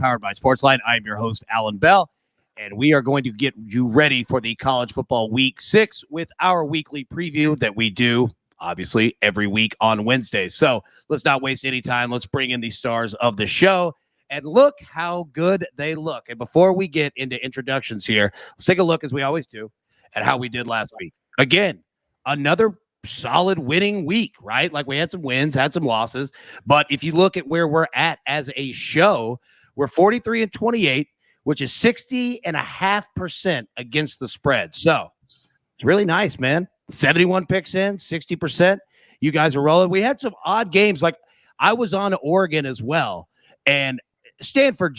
powered by SportsLine. I'm your host, Alan Bell, and we are going to get you ready for the college football week 6 with our weekly preview that we do, obviously, every week on Wednesdays. So let's not waste any time. Let's bring in the stars of the show and look how good they look. And before we get into introductions here, let's take a look, as we always do, at how we did last week. Again, another solid winning week, right? Like, we had some wins, had some losses, but if you look at where we're at as a show, we're 43-28, which is 60.5% against the spread. So it's really nice, man. 71 picks in, 60%. You guys are rolling. We had some odd games. Like, I was on Oregon as well, and Stanford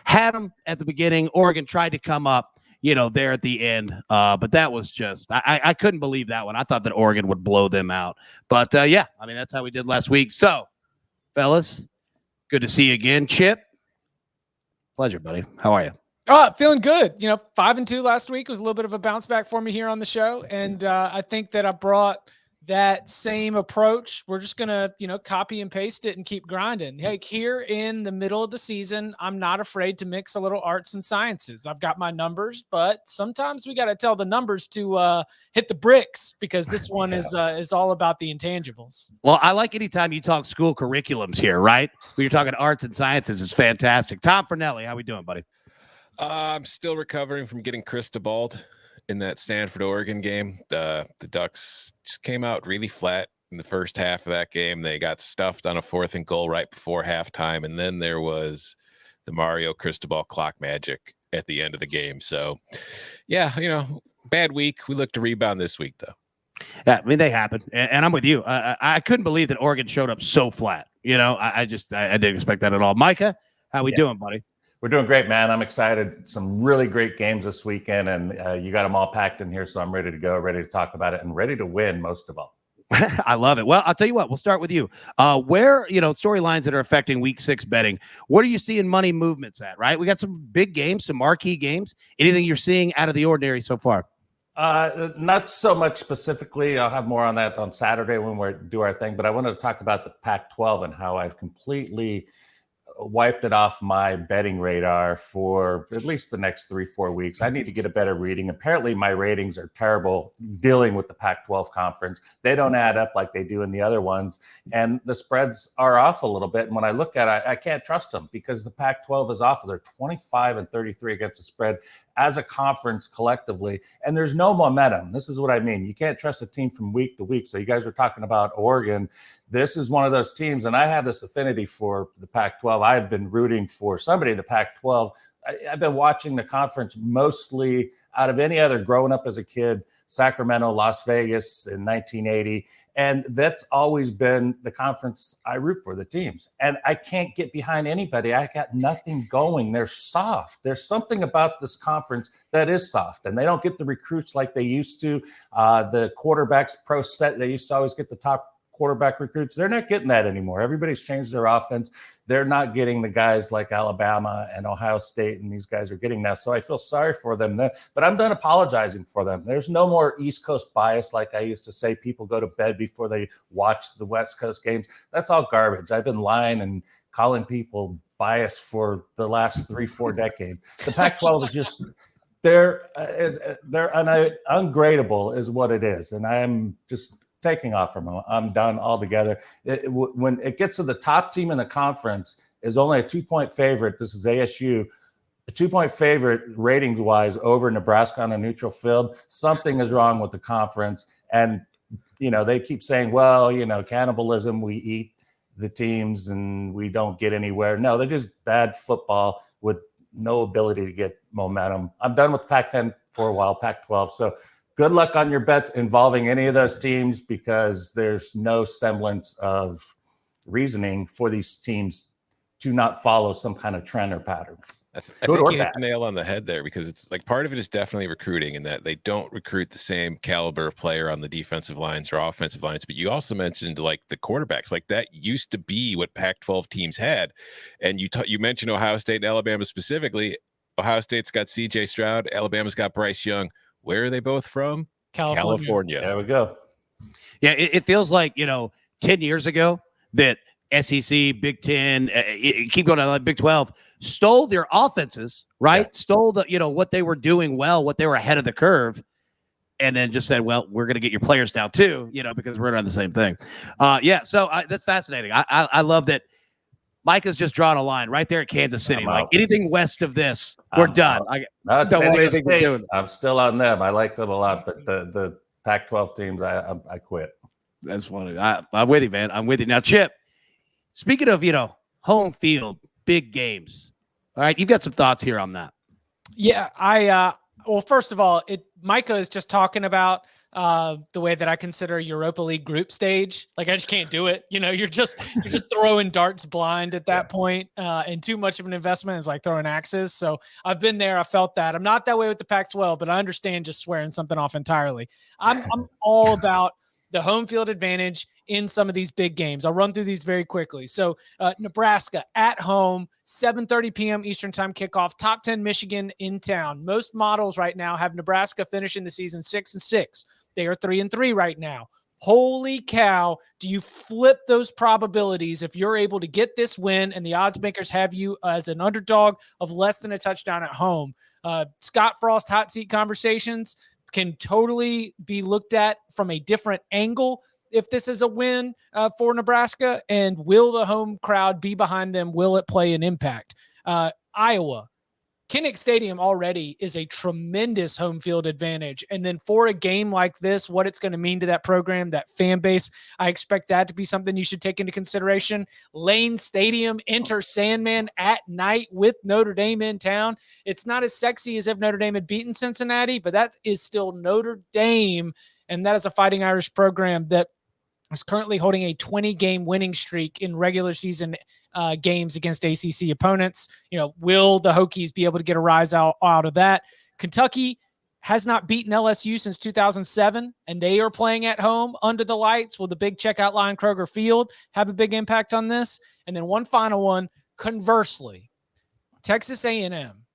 had them at the beginning. Oregon tried to come up, there at the end. But that was just, I couldn't believe that one. I thought that Oregon would blow them out. But, that's how we did last week. So, fellas, good to see you again. Chip, pleasure, buddy. How are you? Feeling good. 5-2 last week was a little bit of a bounce back for me here on the show. And I think that I brought that same approach. We're just going to, copy and paste it and keep grinding. Hey, here in the middle of the season, I'm not afraid to mix a little arts and sciences. I've got my numbers, but sometimes we got to tell the numbers to hit the bricks, because this one is all about the intangibles. Well, I like anytime you talk school curriculums here, right? When you're talking arts and sciences, is fantastic. Tom Fornelli, how we doing, buddy? I'm still recovering from getting cristobaled in that Stanford-Oregon game. The Ducks just came out really flat in the first half of that game. They got stuffed on a 4th and goal right before halftime, and then there was the Mario Cristobal clock magic at the end of the game. So, yeah, bad week. We look to rebound this week, though. Yeah, they happen, and I'm with you. I couldn't believe that Oregon showed up so flat. I didn't expect that at all. Micah, how we doing, buddy? We're doing great, man. I'm excited. Some really great games this weekend, and you got them all packed in here, so I'm ready to go, ready to talk about it, and ready to win most of all. I love it. Well, I'll tell you what, we'll start with you. Where, storylines that are affecting week 6 betting, what are you seeing money movements at, right? We got some big games, some marquee games. Anything you're seeing out of the ordinary so far? Not so much specifically. I'll have more on that on Saturday when we do our thing, but I wanted to talk about the Pac-12 and how I've completely wiped it off my betting radar for at least the next 3-4 weeks. I need to get a better reading. Apparently my ratings are terrible dealing with the Pac-12 conference. They don't add up like they do in the other ones. And the spreads are off a little bit. And when I look at it, I can't trust them, because the Pac-12 is off. They're 25-33 against the spread as a conference collectively. And there's no momentum. This is what I mean. You can't trust a team from week to week. So you guys were talking about Oregon. This is one of those teams, and I have this affinity for the Pac-12. I've been rooting for somebody in the Pac-12. I've been watching the conference mostly out of any other growing up as a kid, Sacramento, Las Vegas in 1980. And that's always been the conference I root for, the teams. And I can't get behind anybody. I got nothing going. They're soft. There's something about this conference that is soft, and they don't get the recruits like they used to. The quarterbacks pro set, they used to always get the top quarterback recruits. They're not getting that anymore. Everybody's changed their offense. They're not getting the guys like Alabama and Ohio State, and these guys are getting now. So I feel sorry for them then, but I'm done apologizing for them. There's no more East Coast bias like I used to say. People go to bed before they watch the West Coast games. That's all garbage. I've been lying and calling people biased for the last 3-4 decades. The Pac-12 is just they're ungradable is what it is, and I am just taking off from them. I'm done altogether. When it gets to the top team in the conference is only a 2-point favorite. This is ASU, a 2-point favorite ratings wise over Nebraska on a neutral field. Something is wrong with the conference. And, they keep saying, well, cannibalism, we eat the teams and we don't get anywhere. No, they're just bad football with no ability to get momentum. I'm done with Pac-10 for a while, Pac-12. So good luck on your bets involving any of those teams, because there's no semblance of reasoning for these teams to not follow some kind of trend or pattern. I think you hit the nail on the head there, because it's like part of it is definitely recruiting, in that they don't recruit the same caliber of player on the defensive lines or offensive lines. But you also mentioned like the quarterbacks, like that used to be what Pac-12 teams had. And you mentioned Ohio State and Alabama specifically. Ohio State's got C.J. Stroud. Alabama's got Bryce Young. Where are they both from? California. There we go. Yeah, it feels like, 10 years ago that SEC, Big Ten, keep going on, like Big 12, stole their offenses, right? Yeah. Stole what they were doing well, what they were ahead of the curve, and then just said, well, we're going to get your players now too, because we're on the same thing. So that's fascinating. I love that Micah's just drawn a line right there at Kansas City. Like anything west of this, we're done. I don't want anything to do with it. I'm still on them. I like them a lot, but the Pac-12 teams, I quit. That's funny. I'm with you, man. I'm with you. Now, Chip, speaking of, home field, big games. All right, you've got some thoughts here on that. Yeah, well, first of all, Micah is just talking about the way that I consider Europa League group stage. Like, I just can't do it. You're just throwing darts blind at that point, and too much of an investment is like throwing axes. So I've been there. I felt that. I'm not that way with the Pac-12, but I understand just swearing something off entirely. I'm all about the home field advantage in some of these big games. I'll run through these very quickly. So Nebraska at home, 7:30 p.m. Eastern time kickoff, top 10 Michigan in town. Most models right now have Nebraska finishing the season 6-6. They are 3-3 right now. Holy cow. Do you flip those probabilities if you're able to get this win and the odds makers have you as an underdog of less than a touchdown at home? Scott Frost hot seat conversations can totally be looked at from a different angle if this is a win for Nebraska. And will the home crowd be behind them? Will it play an impact? Iowa, Kinnick Stadium already is a tremendous home field advantage. And then for a game like this, what it's going to mean to that program, that fan base, I expect that to be something you should take into consideration. Lane Stadium, enter Sandman at night with Notre Dame in town. It's not as sexy as if Notre Dame had beaten Cincinnati, but that is still Notre Dame. And that is a Fighting Irish program that is currently holding a 20-game winning streak in regular season games against ACC opponents. Will the Hokies be able to get a rise out of that? Kentucky has not beaten LSU since 2007, and they are playing at home under the lights. Will the big checkout line Kroger Field have a big impact on this? And then one final one, conversely, Texas A&M.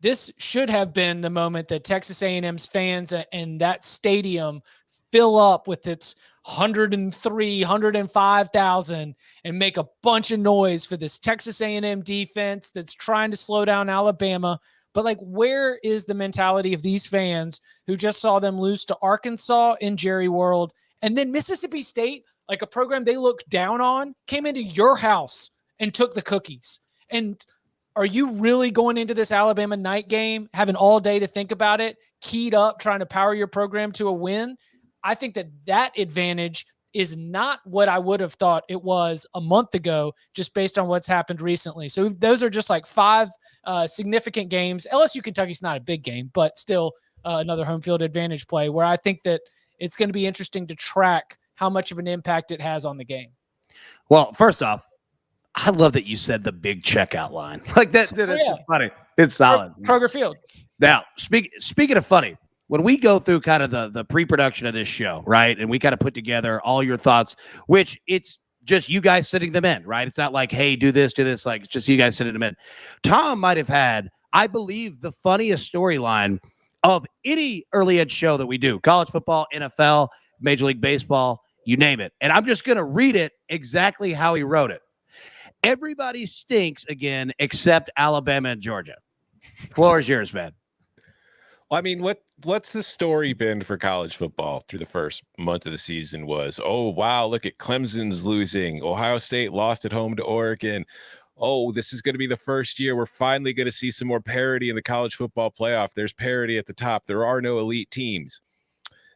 This should have been the moment that Texas A&M's fans and that stadium fill up with its 103, 105,000 and make a bunch of noise for this Texas A&M defense that's trying to slow down Alabama. But where is the mentality of these fans who just saw them lose to Arkansas in Jerry World, and then Mississippi State, like a program they looked down on, came into your house and took the cookies? And are you really going into this Alabama night game, having all day to think about it, keyed up, trying to power your program to a win? I think that advantage is not what I would have thought it was a month ago, just based on what's happened recently. So those are just five significant games. LSU Kentucky's not a big game, but still another home field advantage play where I think that it's going to be interesting to track how much of an impact it has on the game. Well, first off, I love that you said the big checkout line. That's just funny. It's solid. Kroger Field. Now, speaking of funny, when we go through kind of the pre-production of this show, right, and we kind of put together all your thoughts, which it's just you guys sitting them in, right? It's not like, hey, do this. Like, it's just you guys sitting them in. Tom might have had, I believe, the funniest storyline of any early ed show that we do. College football, NFL, Major League Baseball, you name it. And I'm just going to read it exactly how he wrote it. Everybody stinks again except Alabama and Georgia. Floor is yours, man. Well, I mean, what's the story been for college football through the first month of the season was, oh, wow, look at Clemson's losing. Ohio State lost at home to Oregon. Oh, this is going to be the first year we're finally going to see some more parity in the college football playoff. There's parity at the top. There are no elite teams.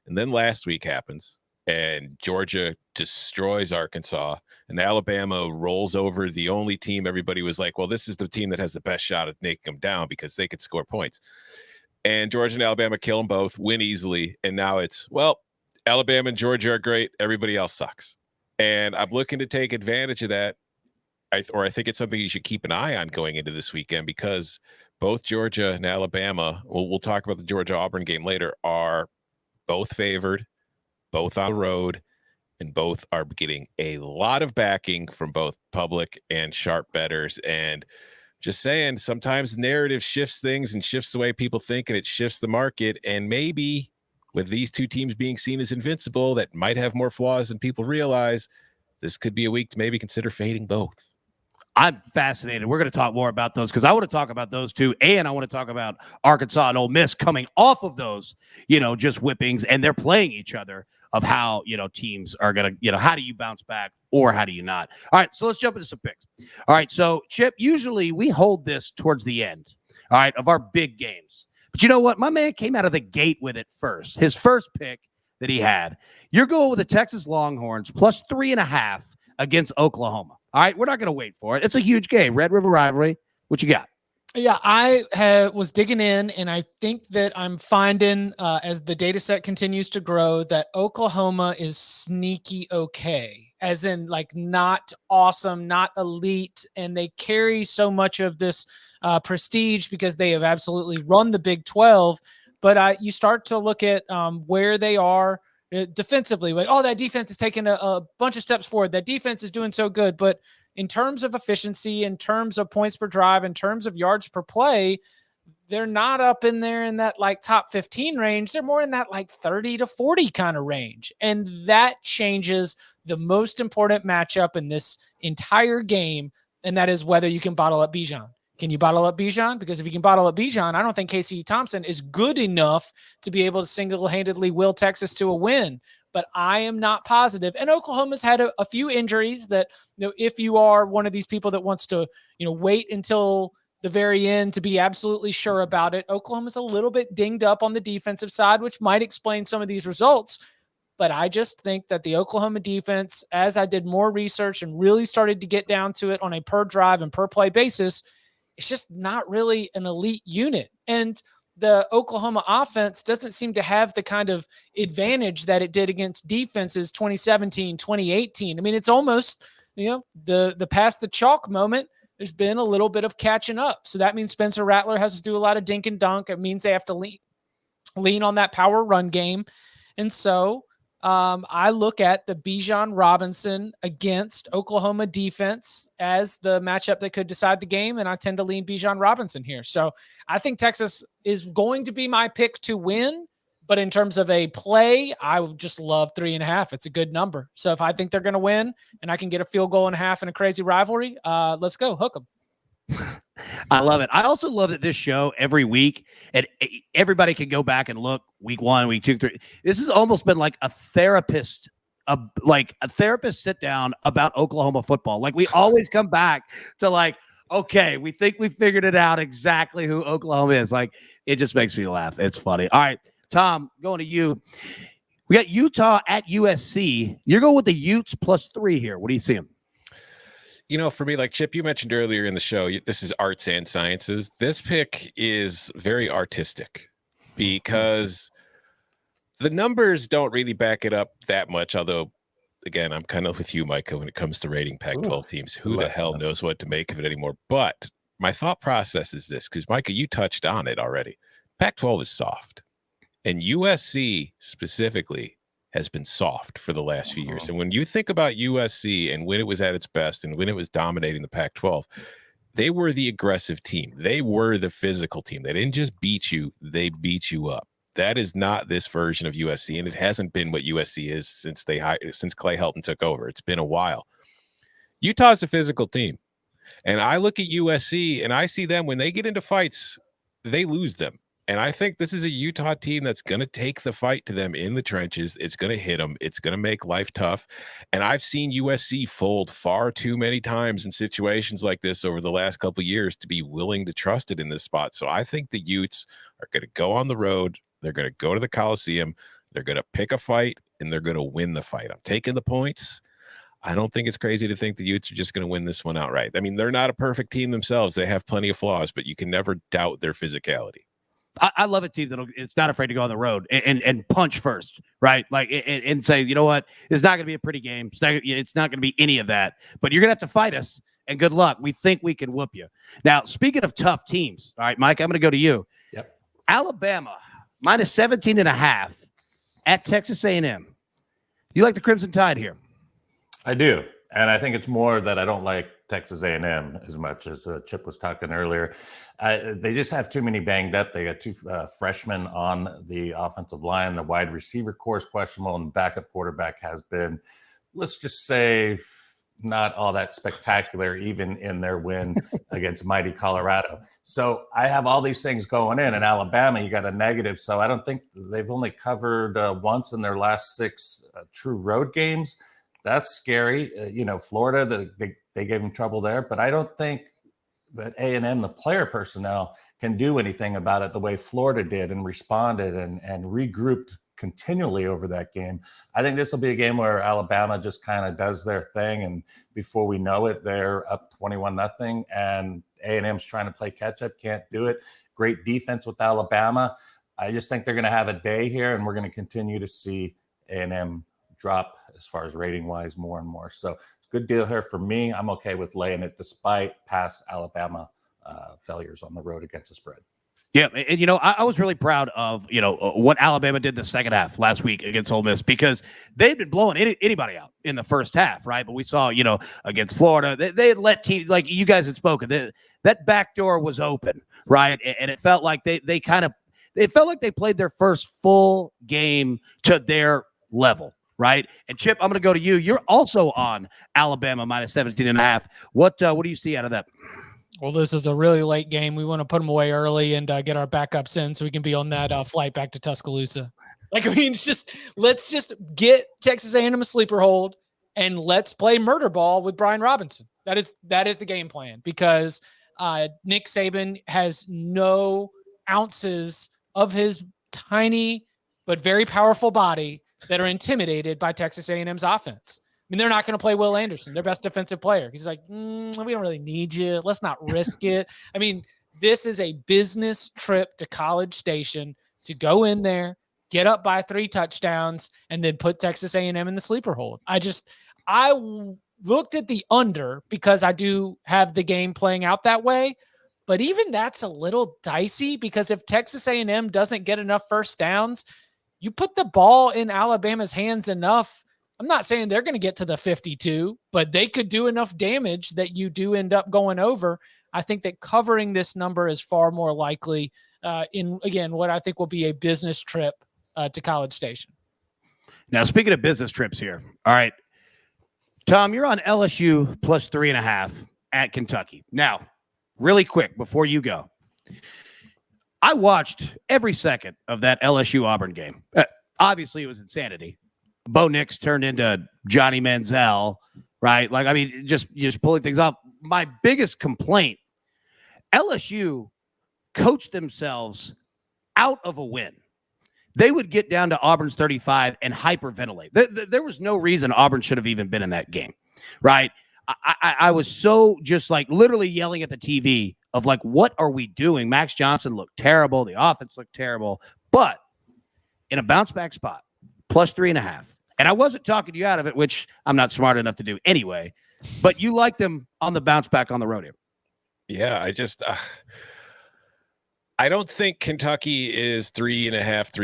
And then last week happens, and Georgia destroys Arkansas, and Alabama rolls over the only team everybody was like, well, this is the team that has the best shot at making them down because they could score points. And Georgia and Alabama kill them both, win easily. And now it's, well, Alabama and Georgia are great. Everybody else sucks. And I'm looking to take advantage of that. I think it's something you should keep an eye on going into this weekend, because both Georgia and Alabama, we'll talk about the Georgia-Auburn game later, are both favored, both on the road, and both are getting a lot of backing from both public and sharp bettors. And just saying, sometimes narrative shifts things and shifts the way people think, and it shifts the market. And maybe with these two teams being seen as invincible, that might have more flaws than people realize, this could be a week to maybe consider fading both. I'm fascinated. We're going to talk more about those because I want to talk about those too. And I want to talk about Arkansas and Ole Miss coming off of those, just whippings, and they're playing each other of how, teams are going to, how do you bounce back or how do you not? All right. So let's jump into some picks. All right. So Chip, usually we hold this towards the end, all right, of our big games. But you know what? My man came out of the gate with it first. His first pick that he had, you're going with the Texas Longhorns plus 3.5 against Oklahoma. All right, we're not going to wait for it. It's a huge game. Red River rivalry. What you got? Yeah, I was digging in, and I think that I'm finding as the data set continues to grow that Oklahoma is sneaky okay, as in like not awesome, not elite, and they carry so much of this prestige because they have absolutely run the Big 12. But you start to look at where they are defensively, like, oh, that defense is taking a bunch of steps forward. That defense is doing so good. But in terms of efficiency, in terms of points per drive, in terms of yards per play, they're not up in there in that like top 15 range. They're more in that like 30 to 40 kind of range. And that changes the most important matchup in this entire game. And that is whether you can bottle up Bijan. Can you bottle up Bijan? Because if you can bottle up Bijan, I don't think Casey Thompson is good enough to be able to single-handedly will Texas to a win. But I am not positive. And Oklahoma's had a few injuries that, if you are one of these people that wants to, wait until the very end to be absolutely sure about it, Oklahoma's a little bit dinged up on the defensive side, which might explain some of these results. But I just think that the Oklahoma defense, as I did more research and really started to get down to it on a per drive and per play basis, it's just not really an elite unit. And the Oklahoma offense doesn't seem to have the kind of advantage that it did against defenses 2017, 2018. I mean, it's almost, the past the chalk moment, there's been a little bit of catching up. So that means Spencer Rattler has to do a lot of dink and dunk. It means they have to lean on that power run game. And so I look at the Bijan Robinson against Oklahoma defense as the matchup that could decide the game, and I tend to lean Bijan Robinson here. So I think Texas is going to be my pick to win, but in terms of a play, I would just love 3.5. It's a good number. So if I think they're going to win and I can get a field goal and a half in a crazy rivalry, let's go. Hook them. I love it. I also love that this show every week, and everybody can go back and look week 1, week 2, 3. This has almost been like a therapist sit down about Oklahoma football. Like we always come back to like, okay, we think we figured it out exactly who Oklahoma is. Like it just makes me laugh. It's funny. All right, Tom, going to you. We got Utah at USC. You're going with the Utes plus 3 here. What do you see them? For me, like Chip, you mentioned earlier in the show, this is arts and sciences. This pick is very artistic because the numbers don't really back it up that much. Although, again, I'm kind of with you, Micah, when it comes to rating Pac-12 teams. Who the hell knows what to make of it anymore? But my thought process is this, because Micah, you touched on it already. Pac-12 is soft, and USC specifically has been soft for the last few years. And when you think about USC and when it was at its best and when it was dominating the Pac-12, they were the aggressive team. They were the physical team. They didn't just beat you, they beat you up. That is not this version of USC, and it hasn't been what USC is since Clay Helton took over. It's been a while. Utah's a physical team. And I look at USC and I see them when they get into fights, they lose them. And I think this is a Utah team that's going to take the fight to them in the trenches. It's going to hit them. It's going to make life tough. And I've seen USC fold far too many times in situations like this over the last couple of years to be willing to trust it in this spot. So I think the Utes are going to go on the road. They're going to go to the Coliseum. They're going to pick a fight, and they're going to win the fight. I'm taking the points. I don't think it's crazy to think the Utes are just going to win this one outright. I mean, they're not a perfect team themselves. They have plenty of flaws, but you can never doubt their physicality. I love a team it's not afraid to go on the road and punch first, right? Like and say, you know what, it's not going to be a pretty game. It's not going to be any of that. But you're going to have to fight us, and good luck. We think we can whoop you. Now, speaking of tough teams, all right, Mike, I'm going to go to you. Yep. Alabama minus 17.5 at Texas A&M. You like the Crimson Tide here? I do, and I think it's more that I don't like Texas A&M as much as Chip was talking earlier. They just have too many banged up. They got 2 freshmen on the offensive line. The wide receiver core is questionable, and the backup quarterback has been let's just say not all that spectacular, even in their win against mighty Colorado. So I have all these things going in Alabama, you got a negative. So I don't think they've only covered once in their last 6 true road games. That's scary. Florida, they gave them trouble there, but I don't think that A&M, the player personnel, can do anything about it the way Florida did and responded and regrouped continually over that game. I think this will be a game where Alabama just kind of does their thing, and before we know it, they're up 21-0, and A&M's trying to play catch up, can't do it. Great defense with Alabama. I just think they're going to have a day here, and we're going to continue to see A&M drop as far as rating wise more and more. So good deal here for me. I'm okay with laying it despite past Alabama failures on the road against the spread. Yeah, and I was really proud of what Alabama did the second half last week against Ole Miss, because they'd been blowing anybody out in the first half, right? But we saw against Florida, they had let teams, like you guys had spoken, that back door was open, right? And it felt like they felt like they played their first full game to their level. Right. And Chip, I'm going to go to you. You're also on Alabama minus 17.5. What do you see out of that? Well, this is a really late game. We want to put them away early and get our backups in so we can be on that flight back to Tuscaloosa. Let's just get Texas A&M a sleeper hold and let's play murder ball with Brian Robinson. That is the game plan, because Nick Saban has no ounces of his tiny but very powerful body that are intimidated by Texas A&M's offense. I mean, they're not going to play Will Anderson, their best defensive player. He's like, we don't really need you. Let's not risk it. I mean, this is a business trip to College Station to go in there, get up by 3 touchdowns, and then put Texas A&M in the sleeper hold. I looked at the under because I do have the game playing out that way. But even that's a little dicey, because if Texas A&M doesn't get enough first downs, you put the ball in Alabama's hands enough. I'm not saying they're going to get to the 52, but they could do enough damage that you do end up going over. I think that covering this number is far more likely in, again, what I think will be a business trip to College Station. Now, speaking of business trips here. All right, Tom, you're on LSU plus 3.5 at Kentucky. Now, really quick before you go, I watched every second of that LSU Auburn game. Obviously, it was insanity. Bo Nix turned into Johnny Manziel, right? Just pulling things off. My biggest complaint, LSU coached themselves out of a win. They would get down to Auburn's 35 and hyperventilate. There was no reason Auburn should have even been in that game, right? I was so just literally yelling at the TV of what are we doing? Max Johnson looked terrible. The offense looked terrible. But in a bounce back spot, plus 3.5. And I wasn't talking you out of it, which I'm not smart enough to do anyway. But you liked them on the bounce back on the road here. Yeah, I don't think Kentucky is 3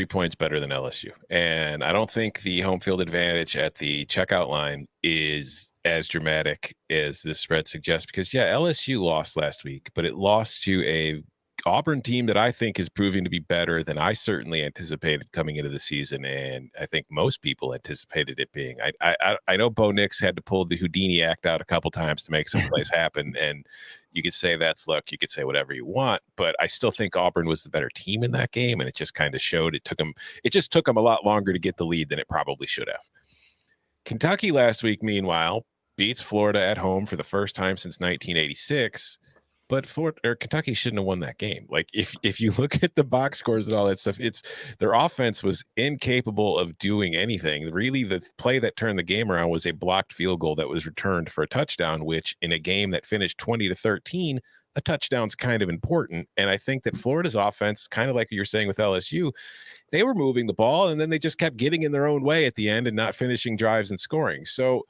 points better than LSU. And I don't think the home field advantage at the checkout line is as dramatic as this spread suggests, because LSU lost last week, but it lost to a Auburn team that I think is proving to be better than I certainly anticipated coming into the season, and I think most people anticipated it being. I know Bo Nix had to pull the Houdini act out a couple times to make some plays happen, and you could say that's luck, you could say whatever you want, but I still think Auburn was the better team in that game, and it just kind of showed. It just took them a lot longer to get the lead than it probably should have. Kentucky last week, meanwhile, beats Florida at home for the first time since 1986. But Kentucky shouldn't have won that game. If you look at the box scores and all that stuff, their offense was incapable of doing anything. Really, the play that turned the game around was a blocked field goal that was returned for a touchdown, which in a game that finished 20-13, a touchdown's kind of important. And I think that Florida's offense, kind of like you're saying with LSU, they were moving the ball and then they just kept getting in their own way at the end and not finishing drives and scoring. So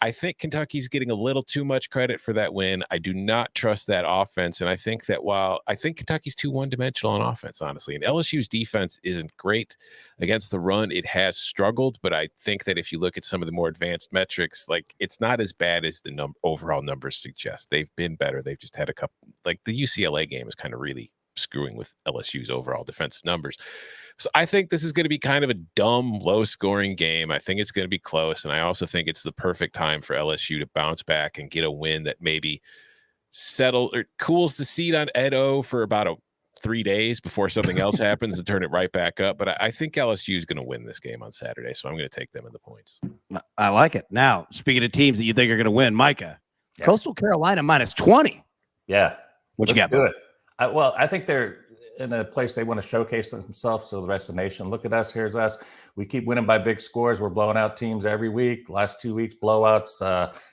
I think Kentucky's getting a little too much credit for that win. I do not trust that offense. And I think that while I think Kentucky's too one-dimensional on offense, honestly, and LSU's defense isn't great against the run, it has struggled. But I think that if you look at some of the more advanced metrics, it's not as bad as the overall numbers suggest. They've been better. They've just had a couple, the UCLA game is kind of really screwing with LSU's overall defensive numbers. So I think this is going to be kind of a dumb, low-scoring game. I think it's going to be close, and I also think it's the perfect time for LSU to bounce back and get a win that maybe cools the seat on Edo for about 3 days before something else happens and turn it right back up. But I think LSU is going to win this game on Saturday, so I'm going to take them in the points. I like it. Now, speaking of teams that you think are going to win, Micah, Coastal Carolina -20. Yeah. What you got? Do it. I think they're in a place they want to showcase themselves to the rest of the nation. Look at us. Here's us. We keep winning by big scores. We're blowing out teams every week. Last 2 weeks, blowouts.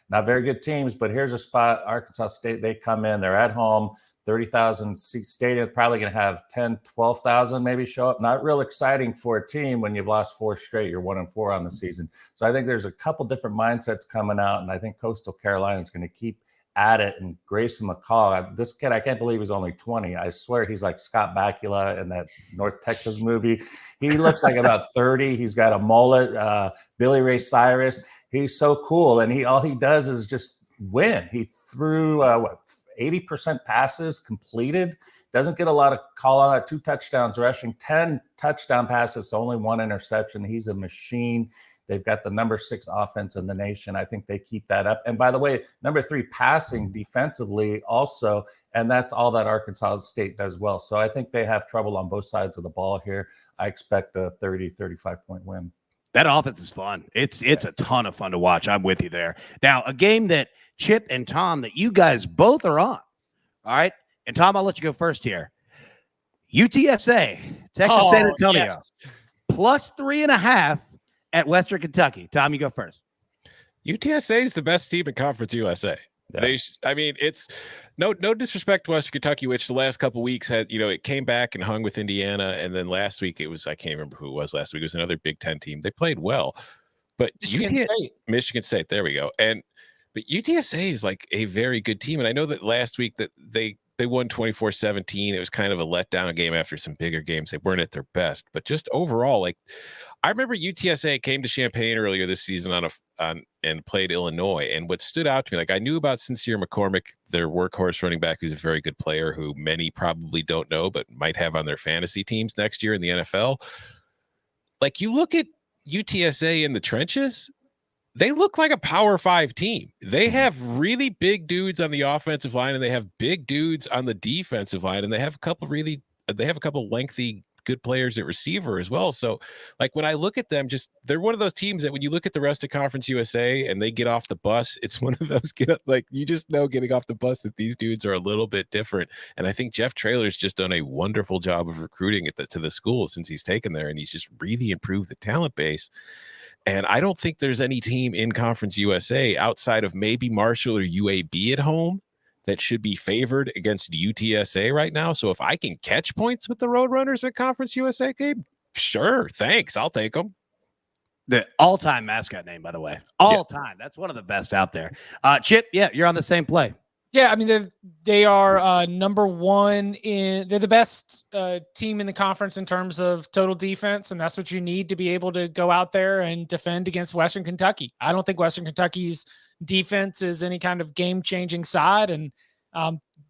Not very good teams, but here's a spot. Arkansas State, they come in. They're at home. 30,000 seat stadium, probably going to have 10, 12,000 maybe show up. Not real exciting for a team when you've lost 4 straight. You're 1-4 on the season. So I think there's a couple different mindsets coming out, and I think Coastal Carolina is going to keep at it. And Grayson McCall, this kid, I can't believe he's only 20. I swear he's like Scott Bakula in that North Texas movie. He looks like about 30. He's got a mullet. Billy Ray Cyrus. He's so cool, and all he does is just win. He threw 80% passes completed. Doesn't get a lot of call on that. 2 touchdowns rushing, 10 touchdown passes to only 1 interception. He's a machine. They've got the number 6 offense in the nation. I think they keep that up. And by the way, number 3 passing defensively also, and that's all that Arkansas State does well. So I think they have trouble on both sides of the ball here. I expect a 30, 35-point win. That offense is fun. It's a ton of fun to watch. I'm with you there. Now, a game that Chip and Tom, that you guys both are on. All right. And Tom, I'll let you go first here. UTSA, Texas San Antonio, +3.5 at Western Kentucky. Tom, you go first. UTSA is the best team in Conference USA. Yeah. It's no disrespect to Western Kentucky, which the last couple of weeks had, it came back and hung with Indiana. And then last week it was, I can't remember who it was last week. It was another Big Ten team. They played well, but Michigan State, there we go. But UTSA is like a very good team. And I know that last week that they won 24-17. It was kind of a letdown game after some bigger games. They weren't at their best, but just overall, I remember UTSA came to Champaign earlier this season and played Illinois. And what stood out to me, I knew about Sincere McCormick, their workhorse running back, who's a very good player who many probably don't know, but might have on their fantasy teams next year in the NFL. You look at UTSA in the trenches, they look like a Power 5 team. They have really big dudes on the offensive line, and they have big dudes on the defensive line, and they have a couple lengthy good players at receiver as well. So when I look at them, they're one of those teams that when you look at the rest of Conference USA and they get off the bus, it's one of those you just know getting off the bus that these dudes are a little bit different. And I think Jeff Traylor's just done a wonderful job of recruiting to the school since he's taken there, and he's just really improved the talent base. And I don't think there's any team in Conference USA outside of maybe Marshall or UAB at home that should be favored against UTSA right now. So if I can catch points with the Roadrunners at Conference USA game, sure, thanks. I'll take them. The all-time mascot name, by the way. All-time. That's one of the best out there. Chip, yeah, you're on the same play. Yeah, they are number 1 they're the best team in the conference in terms of total defense, and that's what you need to be able to go out there and defend against Western Kentucky. I don't think Western Kentucky's defense is any kind of game-changing side, and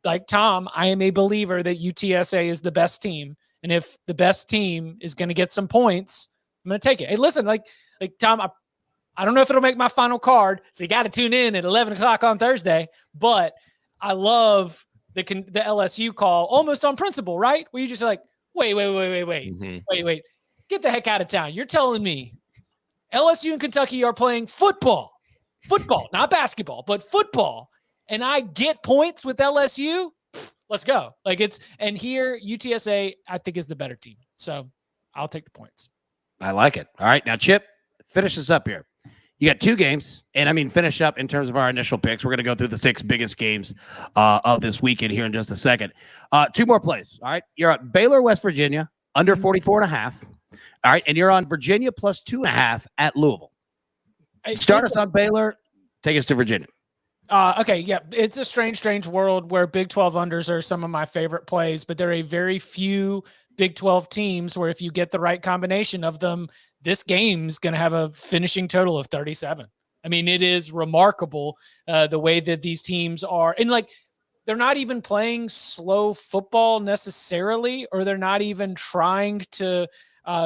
like Tom, I am a believer that UTSA is the best team, and if the best team is going to get some points, I'm going to take it. Hey, listen, like Tom, I don't know if it'll make my final card, so you got to tune in at 11 o'clock on Thursday, but I love the LSU call almost on principle, right? Where you just wait. Mm-hmm. Wait. Get the heck out of town. You're telling me LSU and Kentucky are playing football, not basketball, but football. And I get points with LSU. Let's go. And here UTSA, I think, is the better team. So I'll take the points. I like it. All right. Now, Chip, finish this up here. You got 2 games, and finish up in terms of our initial picks. We're going to go through the 6 biggest games of this weekend here in just a second. 2 more plays. All right. You're at Baylor, West Virginia, under 44.5. All right. And you're on Virginia +2.5 at Louisville. Start us on Baylor. Take us to Virginia. Okay. Yeah. It's a strange world where Big 12 unders are some of my favorite plays, but there are a very few Big 12 teams where if you get the right combination of them, this game's going to have a finishing total of 37. It is remarkable the way that these teams are. And they're not even playing slow football necessarily, or they're not even trying to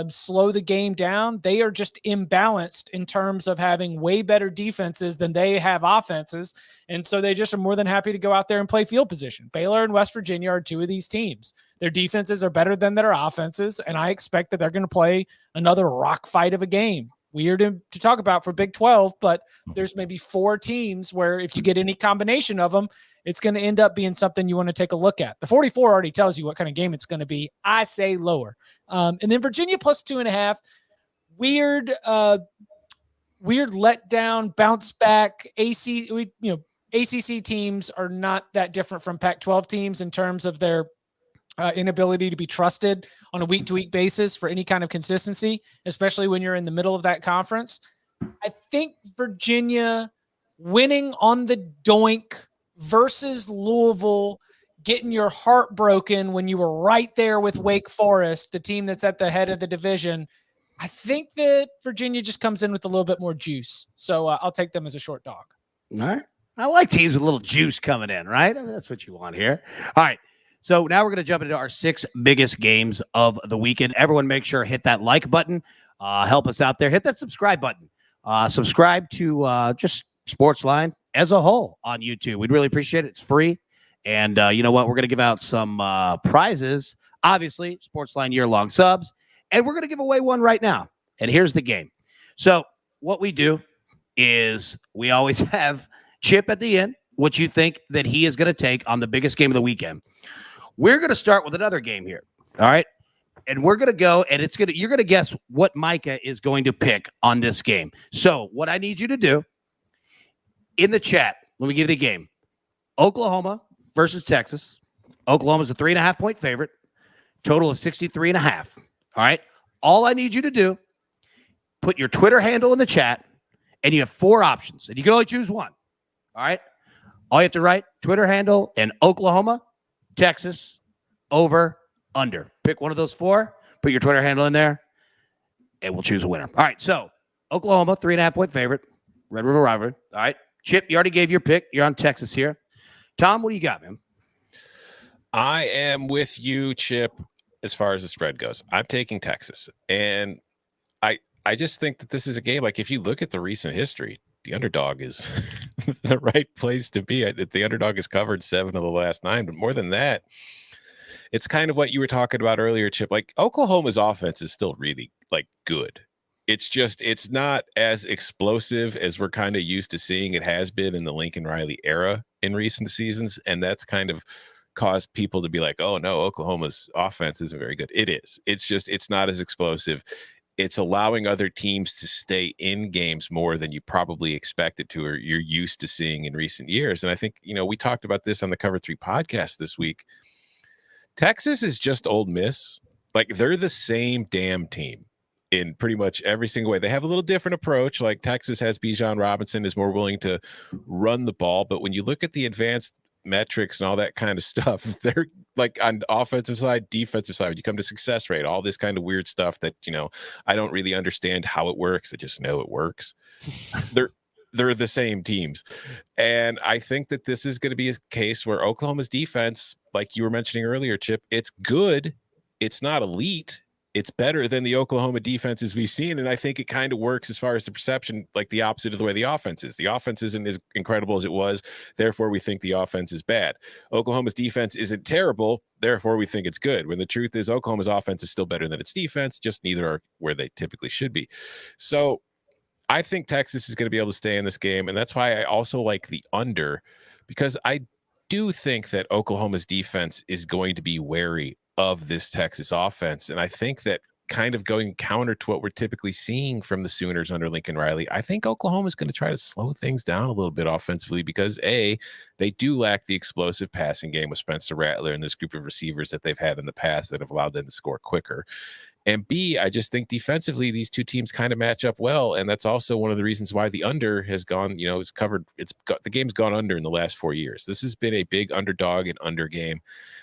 slow the game down. They are just imbalanced in terms of having way better defenses than they have offenses. And so they just are more than happy to go out there and play field position. Baylor and West Virginia are two of these teams. Their defenses are better than their offenses, and I expect that they're going to play another rock fight of a game. Weird to talk about for Big 12, but there's maybe 4 teams where if you get any combination of them, it's going to end up being something you want to take a look at. The 44 already tells you what kind of game it's going to be. I say lower. And then Virginia plus 2.5. Weird letdown, bounce back. ACC teams are not that different from Pac-12 teams in terms of their inability to be trusted on a week-to-week basis for any kind of consistency, especially when you're in the middle of that conference. I think Virginia winning on the doink versus Louisville, getting your heart broken when you were right there with Wake Forest, the team that's at the head of the division. I think that Virginia just comes in with a little bit more juice. So I'll take them as a short dog. All right. I like teams with a little juice coming in, right? I mean, that's what you want here. All right. So now we're going to jump into our 6 biggest games of the weekend. Everyone make sure hit that like button. Help us out there. Hit that subscribe button. Subscribe to just SportsLine as a whole on YouTube. We'd really appreciate it. It's free. And you know what? We're going to give out some prizes. Obviously, SportsLine year-long subs. And we're going to give away one right now. And here's the game. So what we do is we always have Chip at the end, what you think that he is going to take on the biggest game of the weekend. We're going to start with another game here. All right. And we're going to go, and you're going to guess what Micah is going to pick on this game. So what I need you to do in the chat, let me give you the game. Oklahoma versus Texas. Oklahoma's a 3.5-point favorite. Total of 63.5. All right. All I need you to do, put your Twitter handle in the chat, and you have 4 options, and you can only choose one. All right. All you have to write Twitter handle and Oklahoma, Texas, over, under. Pick one of those 4, put your Twitter handle in there, and we'll choose a winner. All right, so Oklahoma, 3.5-point favorite. Red River rivalry. All right. Chip, you already gave your pick. You're on Texas here. Tom, what do you got, man? I am with you, Chip, as far as the spread goes. I'm taking Texas. And I just think that this is a game, like if you look at the recent history, the underdog is the right place to be. The underdog has covered 7 of the last 9, but more than that, it's kind of what you were talking about earlier, Chip. Like Oklahoma's offense is still really like good. It's just, it's not as explosive as we're kind of used to seeing it has been in the Lincoln Riley era in recent seasons. And that's kind of caused people to be like, oh no, Oklahoma's offense isn't very good. It is. It's just, it's not as explosive. It's allowing other teams to stay in games more than you probably expected to, or you're used to seeing in recent years. And I think, you know, we talked about this on the Cover 3 podcast this week. Texas is just Ole Miss. Like they're the same damn team in pretty much every single way. They have a little different approach. Like Texas has Bijan Robinson, is more willing to run the ball. But when you look at the advanced metrics and all that kind of stuff, they're like on offensive side, defensive side, when you come to success rate, all this kind of weird stuff that, you know, I don't really understand how it works. I just know it works. They're the same teams. And I think that this is going to be a case where Oklahoma's defense, like you were mentioning earlier, Chip, it's good. It's not elite. It's better than the Oklahoma defenses we've seen. And I think it kind of works as far as the perception, like the opposite of the way the offense is. The offense isn't as incredible as it was. Therefore, we think the offense is bad. Oklahoma's defense isn't terrible. Therefore, we think it's good. When the truth is Oklahoma's offense is still better than its defense, just neither are where they typically should be. So I think Texas is going to be able to stay in this game. And that's why I also like the under, because I do think that Oklahoma's defense is going to be wary of this Texas offense. And I think that kind of going counter to what we're typically seeing from the Sooners under Lincoln Riley, I think Oklahoma is going to try to slow things down a little bit offensively because A, they do lack the explosive passing game with Spencer Rattler and this group of receivers that they've had in the past that have allowed them to score quicker. And B, I just think defensively, these two teams kind of match up well. And that's also one of the reasons why the under has gone, you know, the game's gone under in the last 4 years. This has been a big underdog and under game.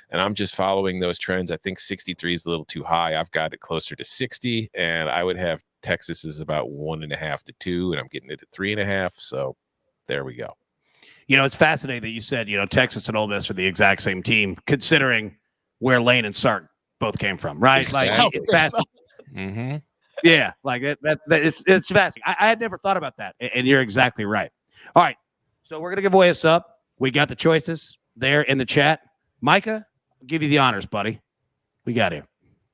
And I'm just following those trends. I think 63 is a little too high. I've got it closer to 60. And I would have Texas is about 1.5 to 2. And I'm getting it at 3.5. So there we go. It's fascinating that you said, Texas and Ole Miss are the exact same team, considering where Lane and Sark both came from, right? Exactly. Like, it's Mm-hmm. yeah, like it's fascinating. I had never thought about that, and you're exactly right. All right, so we're gonna give away a sub. We got the choices there in the chat. Micah, I'll give you the honors, buddy. We got here.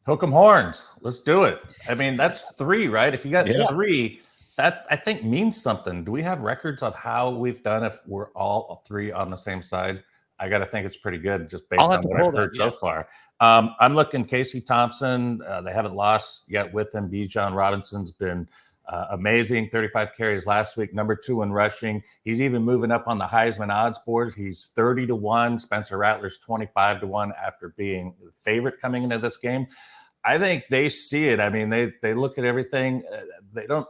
Hook 'em horns. Let's do it. I mean, that's 3, right? If you got Yeah. 3, that I think means something. Do we have records of how we've done if we're all 3 on the same side? I got to think it's pretty good just based on what I've heard so far. I'm looking Casey Thompson. They haven't lost yet with him. Bijan Robinson's been amazing. 35 carries last week, number 2 in rushing. He's even moving up on the Heisman odds board. He's 30-1. Spencer Rattler's 25-1 after being the favorite coming into this game. I think they see it. I mean, they look at everything. They don't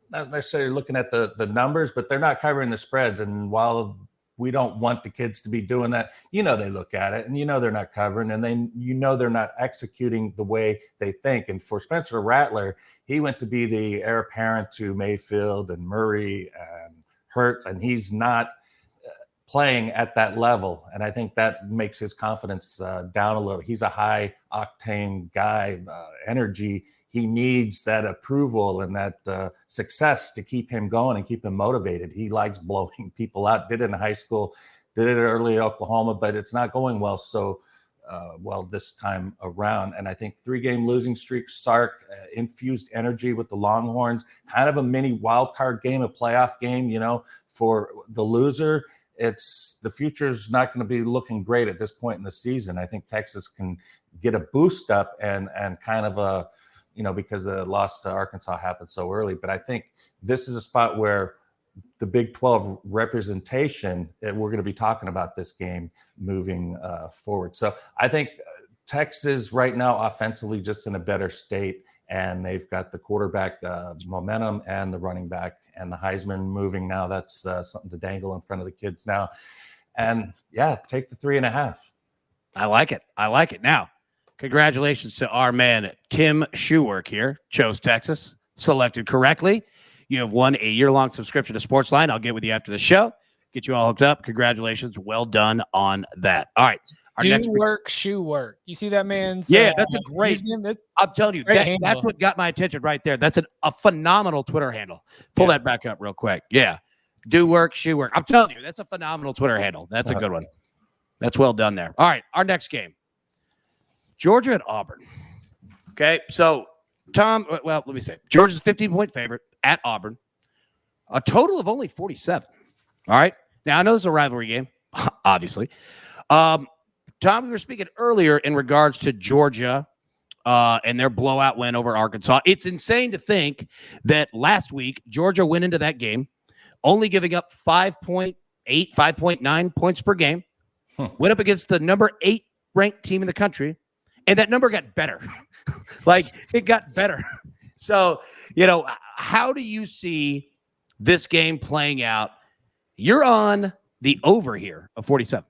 not necessarily looking at the numbers, but they're not covering the spreads. And while we don't want the kids to be doing that, they look at it and they're not covering, and then they're not executing the way they think. And for Spencer Rattler, he went to be the heir apparent to Mayfield and Murray and Hurts, and he's not playing at that level. And I think that makes his confidence down a little. He's a high octane guy, energy. He needs that approval and that success to keep him going and keep him motivated. He likes blowing people out. Did it in high school, did it early in Oklahoma, but it's not going well well this time around. And I think 3-game losing streak, Sark infused energy with the Longhorns, kind of a mini wild card game, a playoff game, for the loser. The future's not going to be looking great at this point in the season. I think Texas can get a boost up and kind of because the loss to Arkansas happened so early. But I think this is a spot where the Big 12 representation, we're going to be talking about this game moving forward. So I think Texas right now offensively just in a better state, and they've got the quarterback momentum and the running back and the Heisman moving now. That's something to dangle in front of the kids now. And take the 3.5. I like it. Now, congratulations to our man, Tim Shoework here. Chose Texas, selected correctly. You have won a year-long subscription to SportsLine. I'll get with you after the show, get you all hooked up. Congratulations. Well done on that. All right. Shoe work. You see that man's? That's a great. I'm telling you, that's what got my attention right there. That's a phenomenal Twitter handle. Pull that back up real quick. Yeah, do work, shoe work. I'm telling you, that's a phenomenal Twitter handle. That's a good one. That's well done there. All right, our next game, Georgia at Auburn. Okay, so Tom. Well, let me say, Georgia's a 15-point favorite at Auburn. A total of only 47. All right. Now I know this is a rivalry game, obviously. Tom, we were speaking earlier in regards to Georgia and their blowout win over Arkansas. It's insane to think that last week Georgia went into that game only giving up 5.8, 5.9 points per game, went up against the number 8 ranked team in the country, and that number got better. It got better. So, how do you see this game playing out? You're on the over here of 47.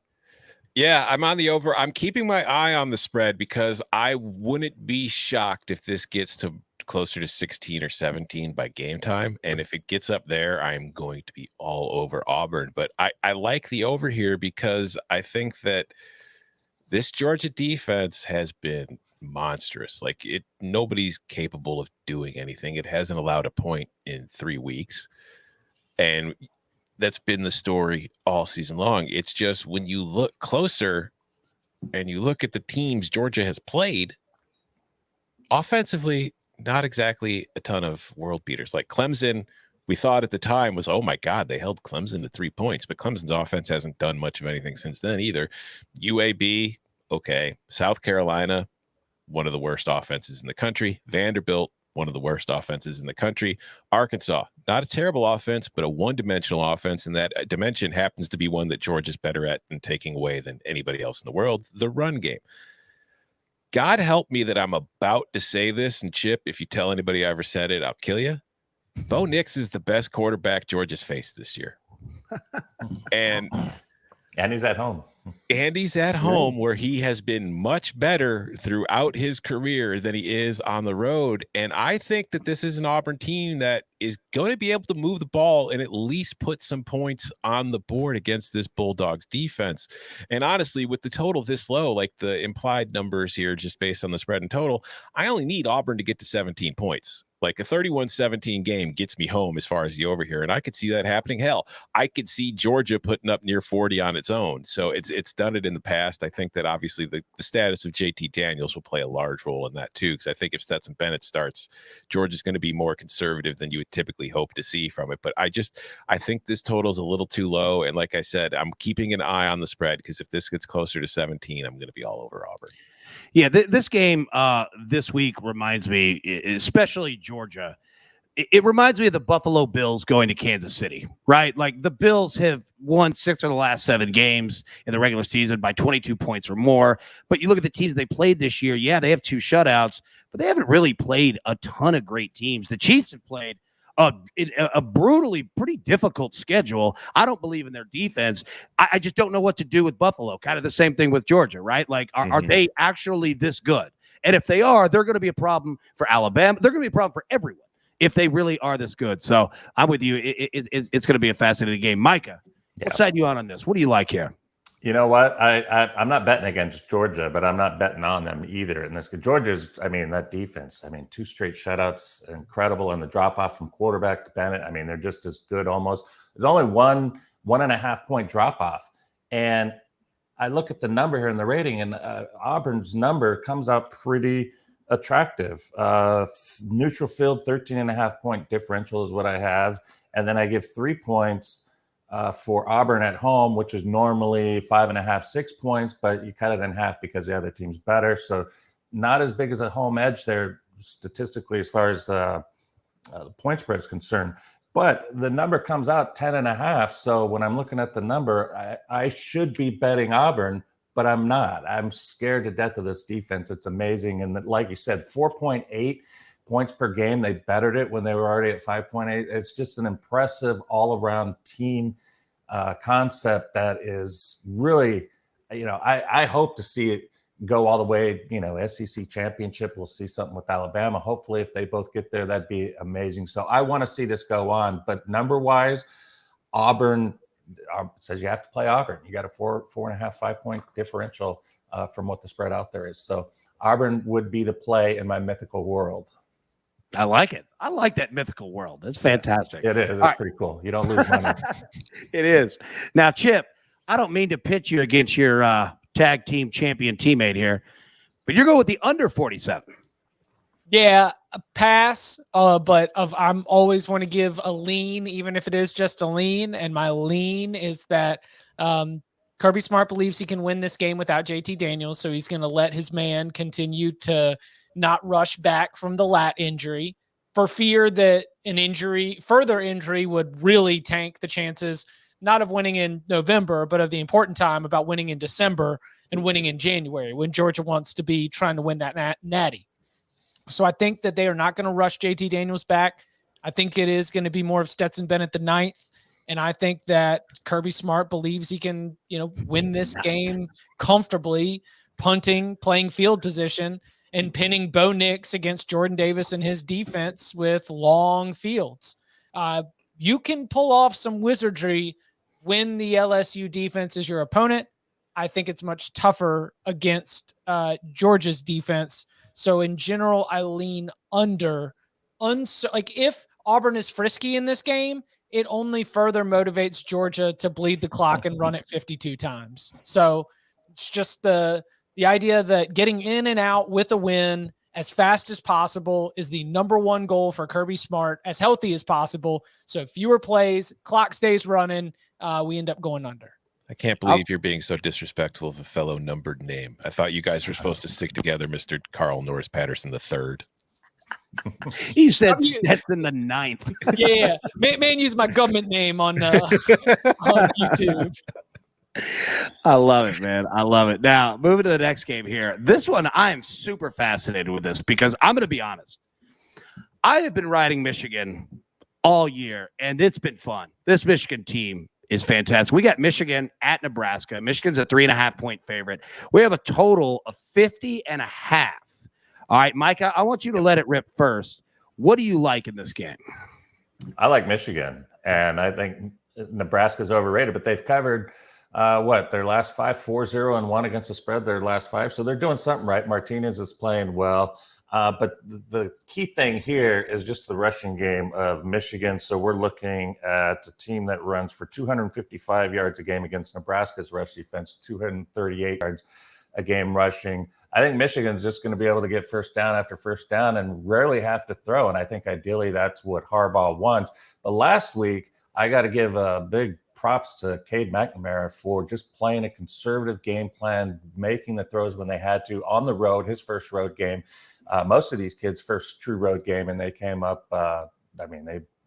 Yeah, I'm on the over. I'm keeping my eye on the spread because I wouldn't be shocked if this gets to closer to 16 or 17 by game time. And if it gets up there, I'm going to be all over Auburn. But I like the over here because I think that this Georgia defense has been monstrous. Nobody's capable of doing anything. It hasn't allowed a point in 3 weeks. And that's been the story all season long. It's just when you look closer and you look at the teams Georgia has played, offensively, not exactly a ton of world beaters. Like Clemson, we thought at the time was, oh my God, they held Clemson to 3 points, but Clemson's offense hasn't done much of anything since then either. UAB, okay. South Carolina, one of the worst offenses in the country. Vanderbilt, one of the worst offenses in the country. Arkansas, not a terrible offense, but a one-dimensional offense, and that dimension happens to be one that Georgia's better at in taking away than anybody else in the world, the run game. God help me that I'm about to say this, and Chip, if you tell anybody I ever said it, I'll kill you. Bo Nix is the best quarterback Georgia's faced this year. And he's at home. Andy's at home where he has been much better throughout his career than he is on the road. And I think that this is an Auburn team that is going to be able to move the ball and at least put some points on the board against this Bulldogs defense. And honestly, with the total this low, like the implied numbers here, just based on the spread and total, I only need Auburn to get to 17 points. Like a 31-17 game gets me home as far as the over here. And I could see that happening. Hell, I could see Georgia putting up near 40 on its own. So it's done it in the past. I think that obviously the status of JT Daniels will play a large role in that too. Because I think if Stetson Bennett starts, Georgia's going to be more conservative than you would typically hope to see from it. But I think this total is a little too low. And like I said, I'm keeping an eye on the spread because if this gets closer to 17, I'm going to be all over Auburn. Yeah, this game this week reminds me, especially Georgia, it reminds me of the Buffalo Bills going to Kansas City, right? Like the Bills have won 6 of the last 7 games in the regular season by 22 points or more. But you look at the teams they played this year, yeah, they have 2 shutouts, but they haven't really played a ton of great teams. The Chiefs have played a brutally pretty difficult schedule. I don't believe in their defense. I just don't know what to do with Buffalo. Kind of the same thing with Georgia, right? Like, are they actually this good? And if they are, they're going to be a problem for Alabama. They're going to be a problem for everyone if they really are this good. So I'm with you. It's going to be a fascinating game. Micah, what side are you on this? What do you like here? You know what? I'm not betting against Georgia, but I'm not betting on them either. And this Georgia's, that defense, 2 straight shutouts, incredible. And the drop off from quarterback to Bennett, they're just as good almost. There's only 1.5 point drop off. And I look at the number here in the rating, and Auburn's number comes out pretty attractive. Neutral field, 13.5 point differential is what I have. And then I give 3 points for Auburn at home, which is normally 5.5, 6 points, but you cut it in half because the other team's better. So not as big as a home edge there statistically as far as the point spread is concerned. But the number comes out 10.5. So when I'm looking at the number, I should be betting Auburn, but I'm not. I'm scared to death of this defense. It's amazing. And like you said, 4.8 points per game. They bettered it when they were already at 5.8. It's just an impressive all-around team concept that is really, I hope to see it go all the way, SEC championship. We'll see something with Alabama. Hopefully, if they both get there, that'd be amazing. So I want to see this go on. But number-wise, Auburn says you have to play Auburn. You got a 4.5, 5 point differential from what the spread out there is. So Auburn would be the play in my mythical world. I like it. I like that mythical world. That's fantastic. It is. It's pretty cool. You don't lose money. It is. Now, Chip, I don't mean to pitch you against your tag team champion teammate here, but you're going with the under 47. Yeah, a pass. But I'm always want to give a lean, even if it is just a lean. And my lean is that Kirby Smart believes he can win this game without JT Daniels. So he's going to let his man continue to not rush back from the lat injury for fear that further injury would really tank the chances, not of winning in November, but of the important time about winning in December and winning in January when Georgia wants to be trying to win that natty. So I think that they are not going to rush JT Daniels back. I think it is going to be more of Stetson Bennett the 9th. And I think that Kirby Smart believes he can, win this game comfortably, punting, playing field position, and pinning Bo Nix against Jordan Davis and his defense with long fields. You can pull off some wizardry when the LSU defense is your opponent. I think it's much tougher against Georgia's defense. So in general, I lean under. If Auburn is frisky in this game, it only further motivates Georgia to bleed the clock and run it 52 times. So it's just the idea that getting in and out with a win as fast as possible is the number one goal for Kirby Smart, as healthy as possible. So fewer plays, clock stays running, we end up going under. I can't believe you're being so disrespectful of a fellow numbered name. I thought you guys were supposed to stick together, Mr. Carl Norris Patterson III. He said Stetson the 9th. Yeah. Man use my government name on YouTube. I love it, man. I love it. Now, moving to the next game here. This one, I am super fascinated with this because I'm going to be honest. I have been riding Michigan all year, and it's been fun. This Michigan team is fantastic. We got Michigan at Nebraska. Michigan's a 3.5-point favorite. We have a total of 50.5. All right, Micah, I want you to let it rip first. What do you like in this game? I like Michigan, and I think Nebraska's overrated, but they've covered their last 5, 4-0-1 against the spread, their last 5. So they're doing something right. Martinez is playing well. But the key thing here is just the rushing game of Michigan. So we're looking at a team that runs for 255 yards a game against Nebraska's rush defense, 238 yards a game rushing. I think Michigan's just going to be able to get first down after first down and rarely have to throw. And I think ideally that's what Harbaugh wants. But last week, I got to give a big props to Cade McNamara for just playing a conservative game plan, making the throws when they had to on the road, his first road game. Most of these kids' first true road game, and they came up.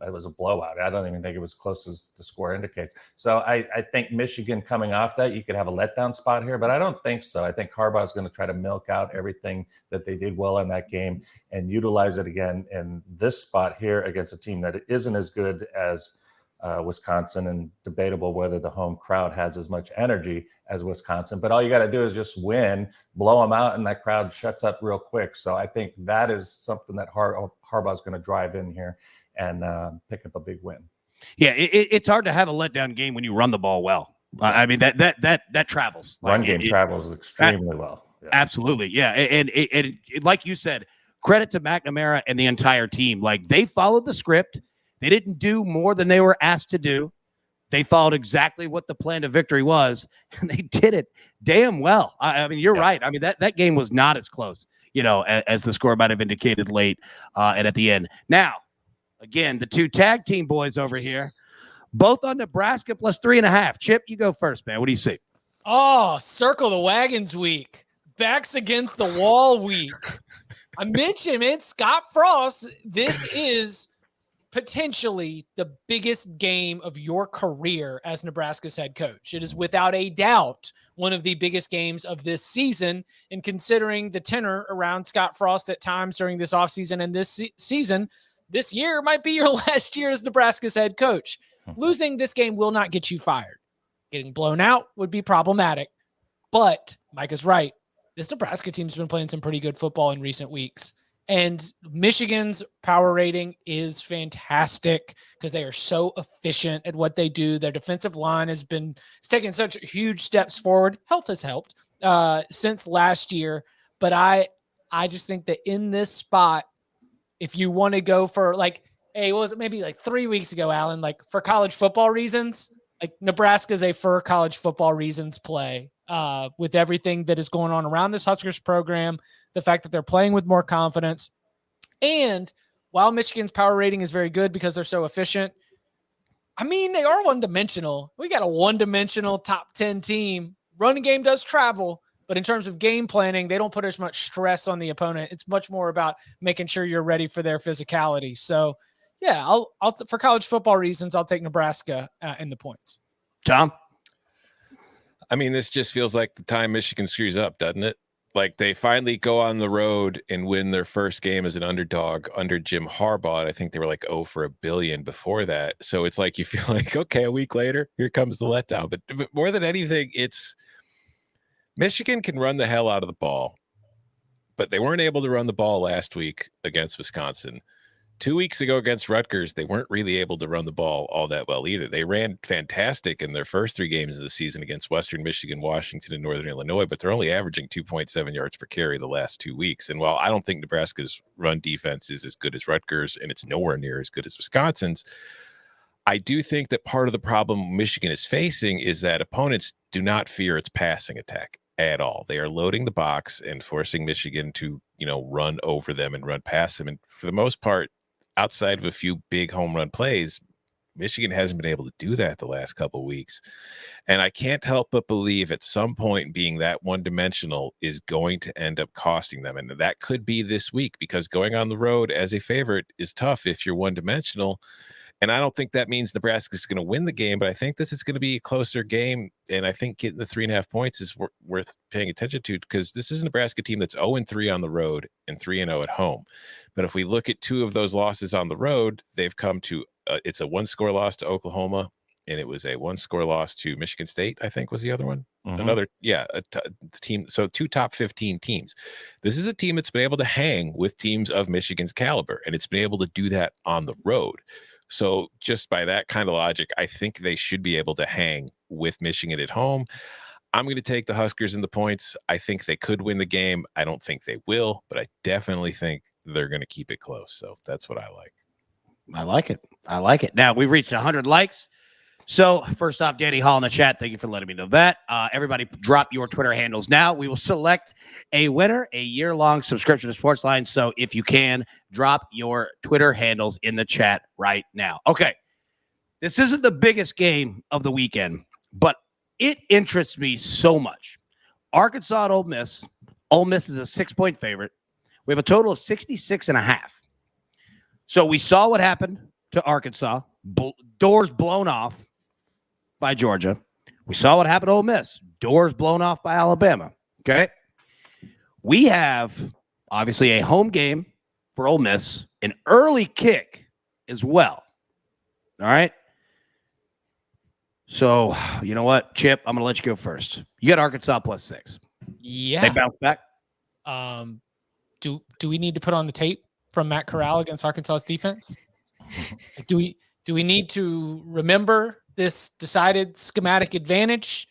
It was a blowout. I don't even think it was close as the score indicates. So I think Michigan coming off that, you could have a letdown spot here, but I don't think so. I think Harbaugh is going to try to milk out everything that they did well in that game and utilize it again in this spot here against a team that isn't as good as Wisconsin, and debatable whether the home crowd has as much energy as Wisconsin. But all you got to do is just win, blow them out, and that crowd shuts up real quick. So I think that is something that Harbaugh is going to drive in here and pick up a big win. Yeah, it's hard to have a letdown game when you run the ball well. I mean, that travels. Run game travels extremely well. Yes. Absolutely, yeah. And like you said, credit to McNamara and the entire team. Like, they followed the script. They didn't do more than they were asked to do. They followed exactly what the plan to victory was, and they did it damn well. I mean, you're right. I mean, that game was not as close, as the score might have indicated late and at the end. Now, again, the two tag team boys over here, both on Nebraska plus 3.5. Chip, you go first, man. What do you see? Oh, circle the wagons week. Backs against the wall week. I mentioned, man, Scott Frost, this is potentially the biggest game of your career as Nebraska's head coach. It is without a doubt one of the biggest games of this season. And considering the tenor around Scott Frost at times during this offseason and this season, this year might be your last year as Nebraska's head coach. Losing this game will not get you fired. Getting blown out would be problematic. But Mike is right. This Nebraska team's been playing some pretty good football in recent weeks. And Michigan's power rating is fantastic because they are so efficient at what they do. Their defensive line has taken such huge steps forward. Health has helped since last year. But I just think that in this spot, if you want to go for what was it, maybe 3 weeks ago, Alan, for college football reasons, Nebraska's a for college football reasons play with everything that is going on around this Huskers program. The fact that they're playing with more confidence. And while Michigan's power rating is very good because they're so efficient, I mean, they are one-dimensional. We got a one-dimensional top 10 team. Running game does travel, but in terms of game planning, they don't put as much stress on the opponent. It's much more about making sure you're ready for their physicality. So, yeah, I'll for college football reasons, I'll take Nebraska in the points. Tom? I mean, this just feels like the time Michigan screws up, doesn't it? They finally go on the road and win their first game as an underdog under Jim Harbaugh. And I think they were 0 for $1 billion before that. So it's you feel okay, a week later, here comes the letdown. But more than anything, it's Michigan can run the hell out of the ball, but they weren't able to run the ball last week against Wisconsin. 2 weeks ago against Rutgers, they weren't really able to run the ball all that well either. They ran fantastic in their first 3 games of the season against Western Michigan, Washington, and Northern Illinois, but they're only averaging 2.7 yards per carry the last 2 weeks. And while I don't think Nebraska's run defense is as good as Rutgers, and it's nowhere near as good as Wisconsin's, I do think that part of the problem Michigan is facing is that opponents do not fear its passing attack at all. They are loading the box and forcing Michigan to, run over them and run past them. And for the most part, outside of a few big home run plays, Michigan hasn't been able to do that the last couple of weeks. And I can't help but believe at some point being that one-dimensional is going to end up costing them. And that could be this week, because going on the road as a favorite is tough if you're one-dimensional. And I don't think that means Nebraska is going to win the game, but I think this is going to be a closer game. And I think getting the 3.5 points is worth paying attention to, because this is a Nebraska team that's 0-3 on the road and 3-0 at home. But if we look at 2 of those losses on the road, they've come to it's a 1-score loss to Oklahoma and it was a 1-score loss to Michigan State, I think was the other one. Mhm. The team. So 2 top 15 teams. This is a team that's been able to hang with teams of Michigan's caliber, and it's been able to do that on the road. So just by that kind of logic, I think they should be able to hang with Michigan at home. I'm going to take the Huskers in the points. I think they could win the game. I don't think they will, but I definitely think they're going to keep it close. So that's what I like. I like it. I like it. Now, we've reached 100 likes. So first off, Danny Hall in the chat, thank you for letting me know that. Everybody drop your Twitter handles now. We will select a winner, a year-long subscription to SportsLine. So if you can, drop your Twitter handles in the chat right now. Okay, this isn't the biggest game of the weekend, but it interests me so much. Arkansas at Ole Miss. Ole Miss is a 6-point favorite. We have a total of 66.5. So we saw what happened to Arkansas. Doors blown off by Georgia. We saw what happened to Ole Miss. Doors blown off by Alabama. Okay. We have obviously a home game for Ole Miss, an early kick as well. All right. So you know what, Chip? I'm going to let you go first. You got Arkansas +6. Yeah. They bounce back. Do we need to put on the tape from Matt Corral against Arkansas's defense? Do we need to remember this decided schematic advantage?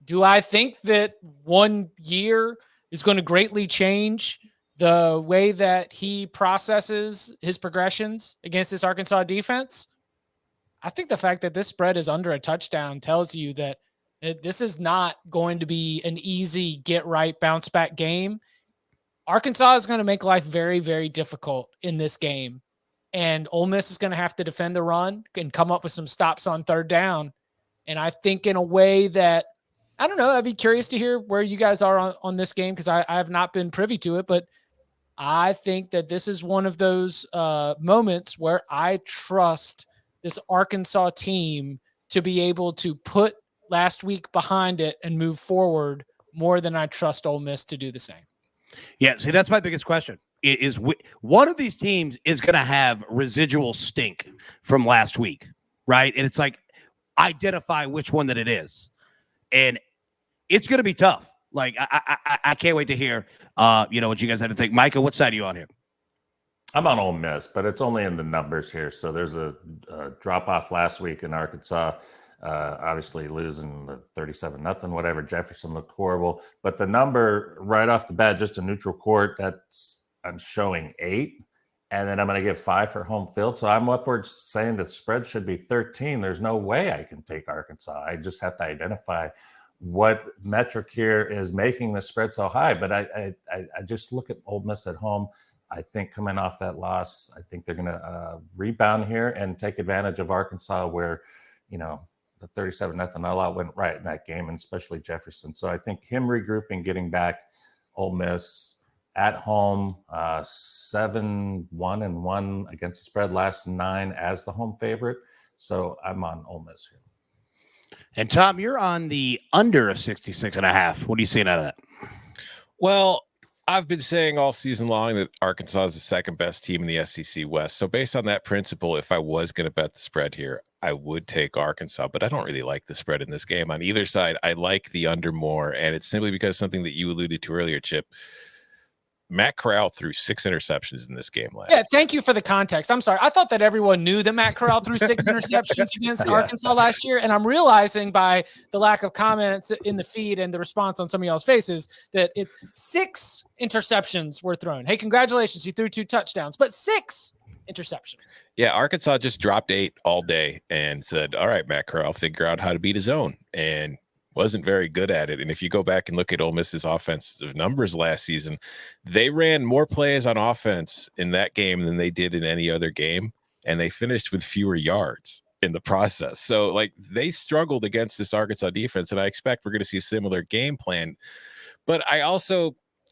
Do I think that 1 year is going to greatly change the way that he processes his progressions against this Arkansas defense? I think the fact that this spread is under a touchdown tells you that this is not going to be an easy get right bounce back game. Arkansas is going to make life very, very difficult in this game. And Ole Miss is going to have to defend the run and come up with some stops on third down. And I think in a way that, I don't know, I'd be curious to hear where you guys are on this game because I have not been privy to it. But I think that this is one of those moments where I trust this Arkansas team to be able to put last week behind it and move forward more than I trust Ole Miss to do the same. Yeah, see, that's my biggest question. Is one of these teams is going to have residual stink from last week, right? And it's like, identify which one that it is. And it's going to be tough. Like, I can't wait to hear, what you guys had to think. Micah, what side are you on here? I'm on Ole Miss, but it's only in the numbers here. So there's a drop-off last week in Arkansas. Obviously losing the 37-0, whatever. Jefferson looked horrible. But the number right off the bat, just a neutral court, I'm showing 8. And then I'm going to give 5 for home field. So I'm upwards saying the spread should be 13. There's no way I can take Arkansas. I just have to identify what metric here is making the spread so high. But I just look at Ole Miss at home. I think coming off that loss, I think they're going to rebound here and take advantage of Arkansas where, the 37-0 all out went right in that game, and especially Jefferson. So I think him regrouping, getting back Ole Miss at home, 7-1-1 against the spread, last 9 as the home favorite. So I'm on Ole Miss here. And Tom, you're on the under of 66.5. What are you seeing out of that? Well, I've been saying all season long that Arkansas is the second best team in the SEC West. So based on that principle, if I was going to bet the spread here, I would take Arkansas, but I don't really like the spread in this game on either side. I like the under more, and it's simply because something that you alluded to earlier, Chip. Matt Corral threw 6 interceptions in this game last. Yeah, thank you for the context. I'm sorry. I thought that everyone knew that Matt Corral threw 6 interceptions against Arkansas last year, and I'm realizing by the lack of comments in the feed and the response on some of y'all's faces that 6 interceptions were thrown. Hey, congratulations. He threw 2 touchdowns, but 6 interceptions. Yeah, Arkansas just dropped 8 all day and said, all right, Matt Corral, figure out how to beat his own, and wasn't very good at it. And if you go back and look at Ole Miss's offensive numbers last season, they ran more plays on offense in that game than they did in any other game, and they finished with fewer yards in the process. So, they struggled against this Arkansas defense, and I expect we're going to see a similar game plan. But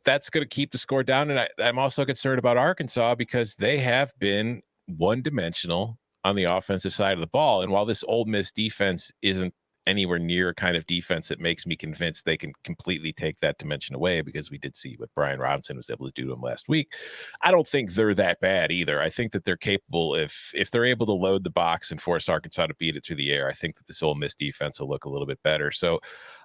that's going to keep the score down, and I'm also concerned about Arkansas because they have been one-dimensional on the offensive side of the ball. And while this Ole Miss defense isn't anywhere near kind of defense that makes me convinced they can completely take that dimension away, because we did see what Brian Robinson was able to do to them last week. I don't think they're that bad either. I think that they're capable, if they're able to load the box and force Arkansas to beat it through the air. I think that this Ole Miss defense will look a little bit better. So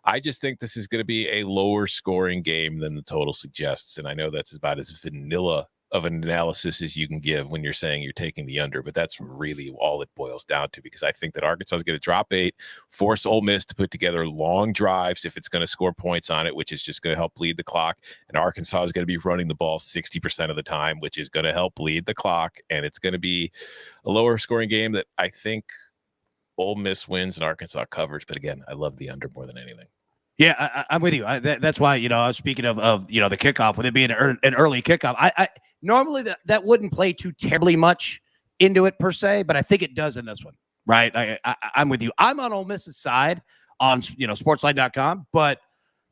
I just think this is going to be a lower scoring game than the total suggests. And I know that's about as vanilla of an analysis as you can give when you're saying you're taking the under, but that's really all it boils down to, because I think that Arkansas is going to drop 8, force Ole Miss to put together long drives if it's going to score points on it, which is just going to help bleed the clock. And Arkansas is going to be running the ball 60% of the time, which is going to help bleed the clock. And it's going to be a lower scoring game that I think Ole Miss wins and Arkansas covers. But again, I love the under more than anything. Yeah, I'm with you. That's why, I was speaking of the kickoff, with it being an early kickoff. I normally that wouldn't play too terribly much into it per se, but I think it does in this one, right? I'm with you. I'm on Ole Miss's side on sportsline.com, but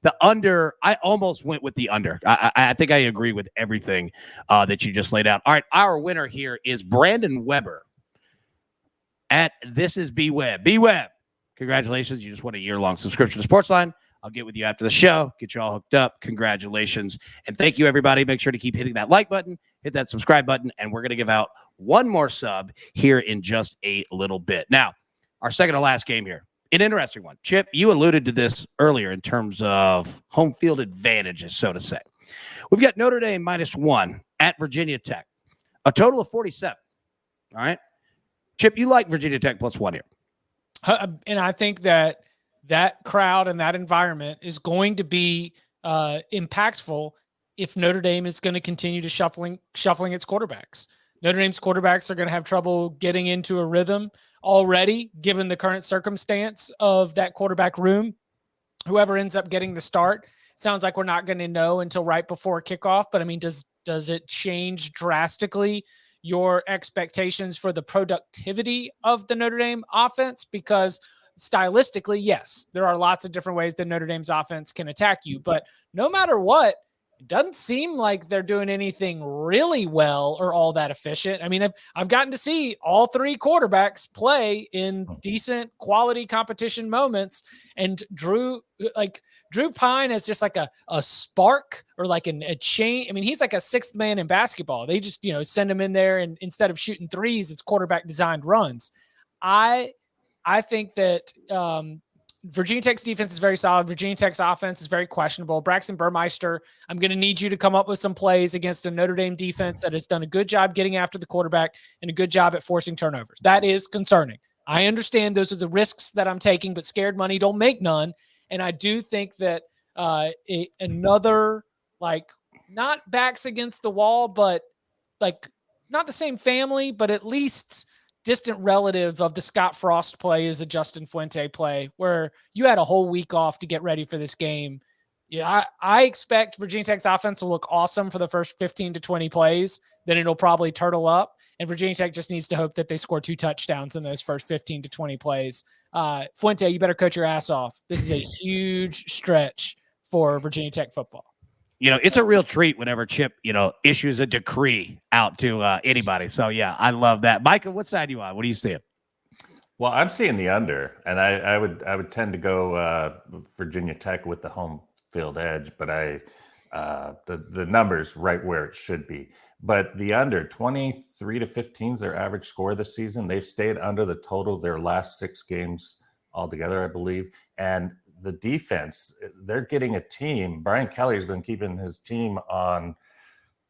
the under, I almost went with the under. I think I agree with everything that you just laid out. All right, our winner here is Brandon Weber at This Is B Web. B Web, congratulations! You just won a year-long subscription to Sportsline. I'll get with you after the show, get you all hooked up. Congratulations. And thank you, everybody. Make sure to keep hitting that like button, hit that subscribe button, and we're going to give out one more sub here in just a little bit. Now, our second to last game here, an interesting one. Chip, you alluded to this earlier in terms of home field advantages, so to say. We've got Notre Dame -1 at Virginia Tech, a total of 47. All right. Chip, you like Virginia Tech +1 here. And I think that crowd and that environment is going to be impactful if Notre Dame is going to continue to shuffling its quarterbacks. Notre Dame's quarterbacks are going to have trouble getting into a rhythm already, given the current circumstance of that quarterback room. Whoever ends up getting the start, sounds like we're not going to know until right before kickoff. But I mean, does it change drastically your expectations for the productivity of the Notre Dame offense? Because stylistically, yes, there are lots of different ways that Notre Dame's offense can attack you, but no matter what, it doesn't seem like they're doing anything really well or all that efficient. I mean, I've gotten to see all 3 quarterbacks play in decent quality competition moments, and Drew Pine is just like a spark or like a chain. I mean, he's like a 6th man in basketball. They just, send him in there, and instead of shooting threes, it's quarterback designed runs. I think that Virginia Tech's defense is very solid. Virginia Tech's offense is very questionable. Braxton Burmeister, I'm going to need you to come up with some plays against a Notre Dame defense that has done a good job getting after the quarterback and a good job at forcing turnovers. That is concerning. I understand those are the risks that I'm taking, but scared money don't make none. And I do think that another, not backs against the wall, but not the same family, but at least distant relative of the Scott Frost play is a Justin Fuente play, where you had a whole week off to get ready for this game. Yeah, I expect Virginia Tech's offense will look awesome for the first 15 to 20 plays. Then it'll probably turtle up, and Virginia Tech just needs to hope that they score 2 touchdowns in those first 15 to 20 plays. Fuente, you better coach your ass off. This is a huge stretch for Virginia Tech football. It's a real treat whenever Chip, issues a decree out to anybody. So, yeah, I love that. Micah, what side are you on? What are you seeing? Well, I'm seeing the under, and I would tend to go Virginia Tech with the home field edge, but the number's right where it should be. But the under, 23 to 15 is their average score this season. They've stayed under the total their last 6 games altogether, I believe. And the defense, they're getting a team. Brian Kelly has been keeping his team on,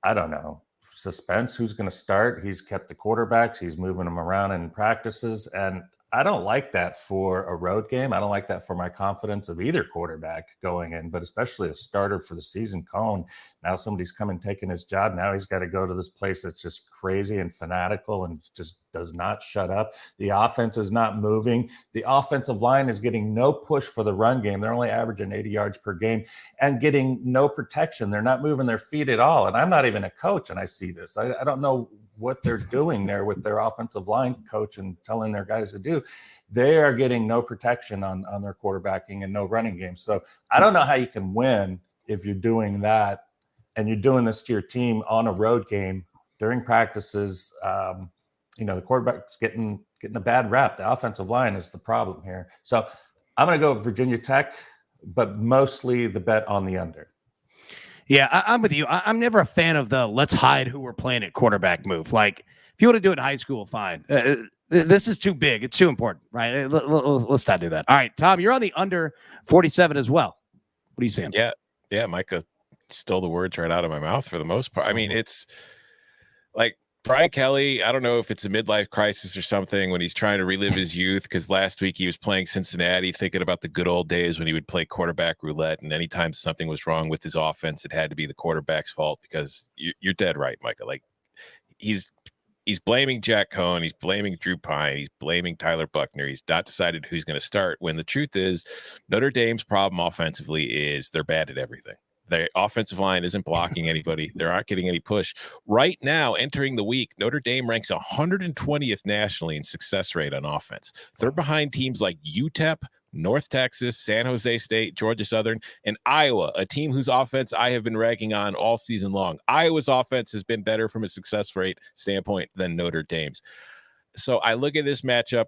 I don't know, suspense. Who's going to start? He's kept the quarterbacks. He's moving them around in practices. And I don't like that for a road game. I don't like that for my confidence of either quarterback going in, but especially a starter for the season. Cone, now somebody's come and taken his job. Now he's got to go to this place that's just crazy and fanatical and just does not shut up. The offense is not moving. The offensive line is getting no push for the run game. They're only averaging 80 yards per game and getting no protection. They're not moving their feet at all. And I'm not even a coach, and I see this. I don't know what they're doing there with their offensive line coach and telling their guys to do. They are getting no protection on their quarterbacking and no running game. So I don't know how you can win if you're doing that and you're doing this to your team on a road game during practices. The quarterback's getting a bad rap. The offensive line is the problem here. So I'm going to go with Virginia Tech, but mostly the bet on the under. Yeah, I'm with you. I'm never a fan of the let's hide who we're playing at quarterback move. Like, if you want to do it in high school, fine. This is too big. It's too important, right? Let's not do that. All right, Tom, you're on the under 47 as well. What are you saying? Yeah, Micah stole the words right out of my mouth for the most part. I mean, it's like Brian Kelly, I don't know if it's a midlife crisis or something when he's trying to relive his youth, because last week he was playing Cincinnati, thinking about the good old days when he would play quarterback roulette, and anytime something was wrong with his offense, it had to be the quarterback's fault, because you're dead right, Micah. Like, he's blaming Jack Cohn, he's blaming Drew Pine, he's blaming Tyler Buckner. He's not decided who's going to start, when the truth is Notre Dame's problem offensively is they're bad at everything. Their offensive line isn't blocking anybody. They aren't getting any push. Right now, entering the week, Notre Dame ranks 120th nationally in success rate on offense. They're behind teams like UTEP, North Texas, San Jose State, Georgia Southern, and Iowa, a team whose offense I have been ragging on all season long. Iowa's offense has been better from a success rate standpoint than Notre Dame's. So I look at this matchup.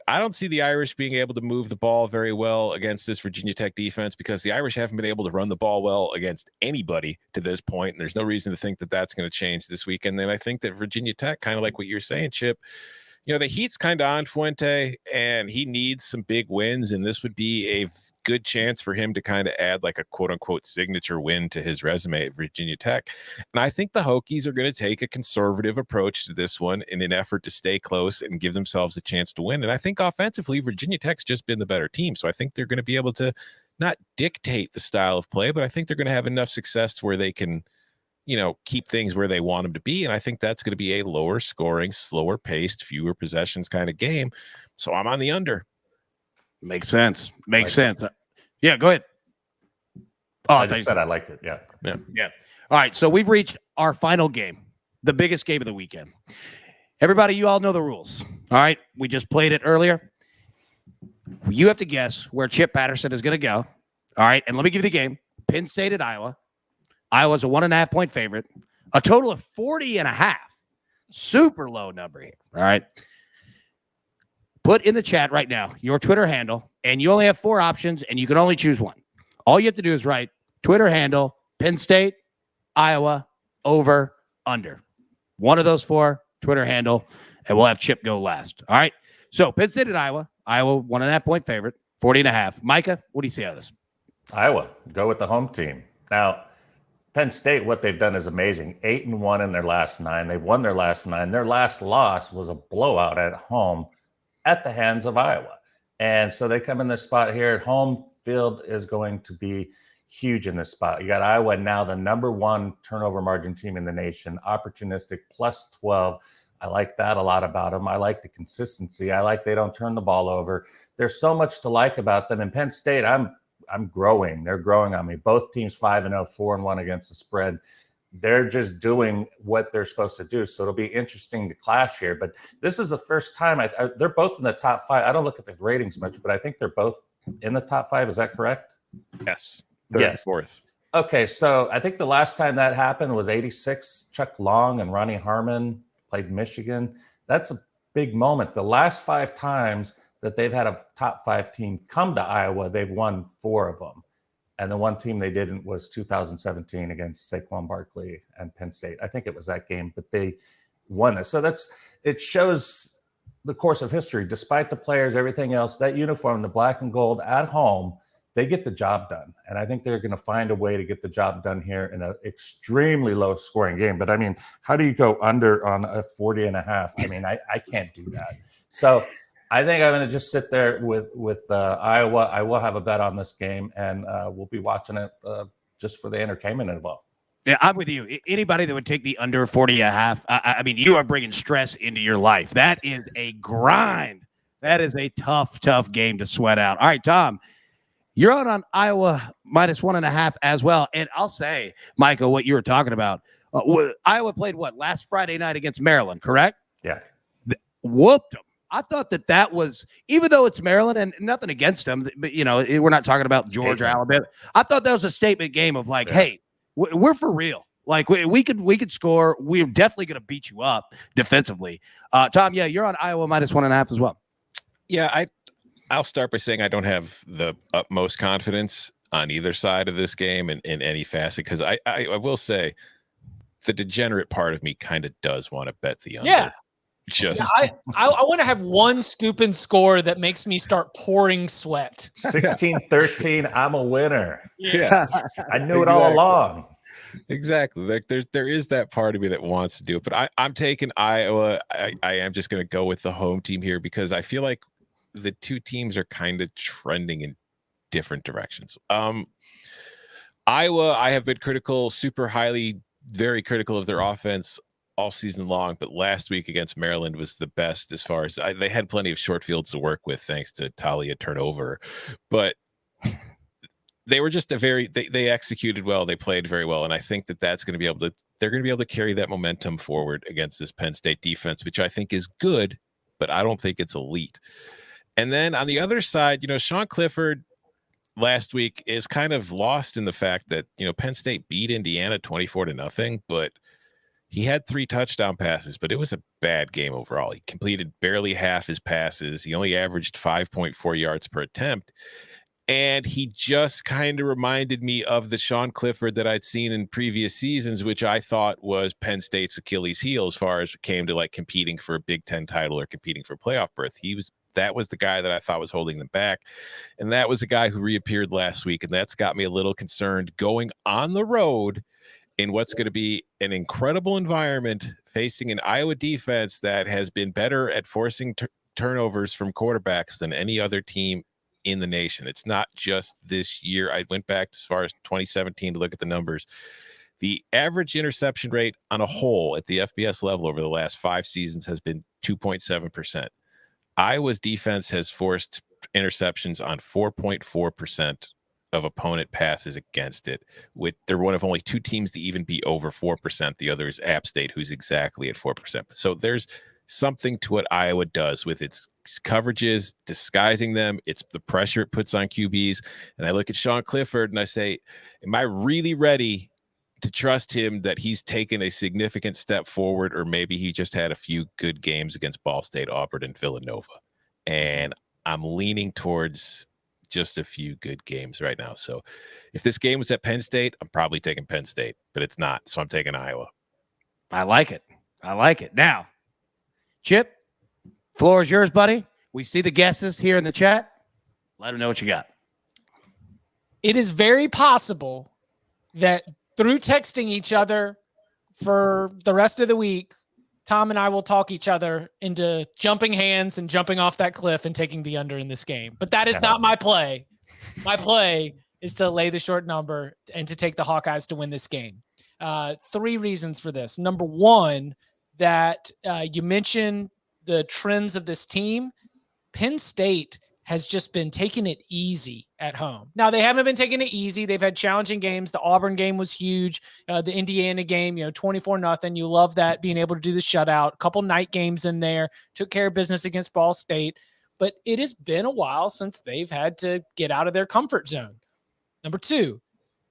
I don't see the Irish being able to move the ball very well against this Virginia Tech defense, because the Irish haven't been able to run the ball well against anybody to this point, and there's no reason to think that that's going to change this weekend. Then I think that Virginia Tech, kind of like what you're saying, Chip, the heat's kind of on Fuente, and he needs some big wins, and this would be a good chance for him to kind of add like a quote-unquote signature win to his resume at Virginia Tech. And I think the Hokies are going to take a conservative approach to this one in an effort to stay close and give themselves a chance to win. And I think offensively, Virginia Tech's just been the better team, so I think they're going to be able to not dictate the style of play, but I think they're going to have enough success to where they can keep things where they want them to be. And I think that's going to be a lower scoring, slower paced, fewer possessions kind of game. So I'm on the under. Makes sense. Yeah, go ahead. Oh, I just said I liked it. Yeah. All right, so we've reached our final game, the biggest game of the weekend. Everybody, you all know the rules. All right, we just played it earlier. You have to guess where Chip Patterson is going to go. All right, and let me give you the game. Penn State at Iowa. Iowa's a 1.5-point favorite. A total of 40.5. Super low number here. All right. Put in the chat right now your Twitter handle, and you only have 4 options, and you can only choose one. All you have to do is write Twitter handle, Penn State, Iowa, over, under. One of those 4, Twitter handle, and we'll have Chip go last. All right. So Penn State at Iowa. Iowa, 1.5-point favorite, 40.5. Micah, what do you see out of this? Iowa, go with the home team. Now, Penn State, what they've done is amazing. 8-1 in their last 9. They've won their last 9. Their last loss was a blowout at home at the hands of Iowa. And so they come in this spot here. Home field is going to be huge in this spot. You got Iowa now the number 1 turnover margin team in the nation, opportunistic, plus 12. I like that a lot about them. I like the consistency. I like they don't turn the ball over. There's so much to like about them. And Penn State, I'm growing. They're growing on me. Both teams 5-0, 4-1 against the spread. They're just doing what they're supposed to do. So it'll be interesting to clash here. But this is the first time they're both in the top 5. I don't look at the ratings much, but I think they're both in the top 5. Is that correct? Yes. Yes. 4th. Okay. So I think the last time that happened was 86. Chuck Long and Ronnie Harmon played Michigan. That's a big moment. The last 5 times that they've had a top 5 team come to Iowa, they've won 4 of them. And the one team they didn't was 2017 against Saquon Barkley and Penn State. I think it was that game, but they won it. So it shows the course of history. Despite the players, everything else, that uniform, the black and gold at home, they get the job done. And I think they're going to find a way to get the job done here in an extremely low scoring game. But I mean, how do you go under on a 40.5? I mean, I can't do that. So I think I'm going to just sit there with Iowa. I will have a bet on this game, and we'll be watching it just for the entertainment involved. Yeah, I'm with you. Anybody that would take the under 40.5, I mean, you are bringing stress into your life. That is a grind. That is a tough game to sweat out. All right, Tom, you're on Iowa minus 1.5 as well. And I'll say, Michael, what you were talking about. Iowa played last Friday night against Maryland, correct? Yeah. Whooped them. I thought that was, even though it's Maryland and nothing against them, but we're not talking about Georgia or Alabama. I thought that was a statement game of hey, we're for real. Like we could score. We're definitely going to beat you up defensively. Tom, yeah, you're on Iowa minus 1.5 as well. Yeah, I'll start by saying I don't have the utmost confidence on either side of this game in any facet, because I will say the degenerate part of me kind of does want to bet the under. Yeah. Just I want to have one scoop and score that makes me start pouring sweat. 16-13, I'm a winner. yeah. I knew it all along. Exactly. Like there is that part of me that wants to do it, but I'm taking Iowa. I am just going to go with the home team here because I feel like the two teams are kind of trending in different directions. Iowa, I have been very critical of their offense all season long, but last week against Maryland was the best as far as they had plenty of short fields to work with thanks to Talia turnover, but they were just they executed well. They played very well. And I think they're going to be able to carry that momentum forward against this Penn State defense, which I think is good, but I don't think it's elite. And then on the other side, Sean Clifford last week is kind of lost in the fact that, Penn State beat Indiana 24-0, but he had 3 touchdown passes, but it was a bad game overall. He completed barely half his passes. He only averaged 5.4 yards per attempt. And he just kind of reminded me of the Sean Clifford that I'd seen in previous seasons, which I thought was Penn State's Achilles heel as far as it came to like competing for a Big Ten title or competing for a playoff berth. That was the guy that I thought was holding them back. And that was a guy who reappeared last week. And that's got me a little concerned going on the road in what's going to be an incredible environment facing an Iowa defense that has been better at forcing turnovers from quarterbacks than any other team in the nation. It's not just this year. I went back as far as 2017 to look at the numbers. The average interception rate on a whole at the FBS level over the last 5 seasons has been 2.7%. Iowa's defense has forced interceptions on 4.4% of opponent passes against it. They're one of only 2 teams to even be over 4%. The other is App State, who's exactly at 4%. So there's something to what Iowa does with its coverages, disguising them. It's the pressure it puts on QBs. And I look at Sean Clifford and I say, am I really ready to trust him that he's taken a significant step forward, or maybe he just had a few good games against Ball State, Auburn, and Villanova? And I'm leaning towards just a few good games right now. So if this game was at Penn State, I'm probably taking Penn State, but it's not. So I'm taking Iowa. I like it. Now, Chip, floor is yours, buddy. We see the guesses here in the chat. Let them know what you got. It is very possible that through texting each other for the rest of the week, Tom and I will talk each other into jumping hands and jumping off that cliff and taking the under in this game. But that is not my play. My play is to lay the short number and to take the Hawkeyes to win this game. 3 reasons for this. Number one, that you mentioned the trends of this team. Penn State has just been taking it easy at home. Now, they haven't been taking it easy. They've had challenging games. The Auburn game was huge. The Indiana game, 24-0. You love that, being able to do the shutout. A couple night games in there. Took care of business against Ball State. But it has been a while since they've had to get out of their comfort zone. Number 2,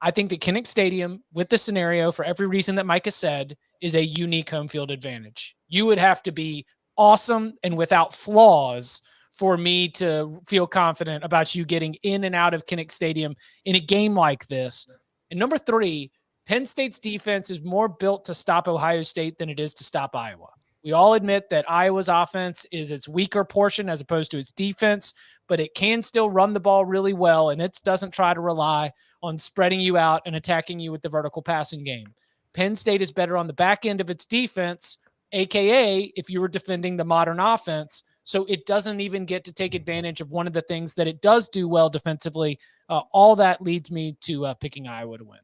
I think that Kinnick Stadium, with the scenario, for every reason that Micah said, is a unique home field advantage. You would have to be awesome and without flaws for me to feel confident about you getting in and out of Kinnick Stadium in a game like this. And number 3, Penn State's defense is more built to stop Ohio State than it is to stop Iowa. We all admit that Iowa's offense is its weaker portion as opposed to its defense, but it can still run the ball really well, and it doesn't try to rely on spreading you out and attacking you with the vertical passing game. Penn State is better on the back end of its defense, AKA if you were defending the modern offense. So it doesn't even get to take advantage of one of the things that it does do well defensively. All that leads me to picking Iowa to win.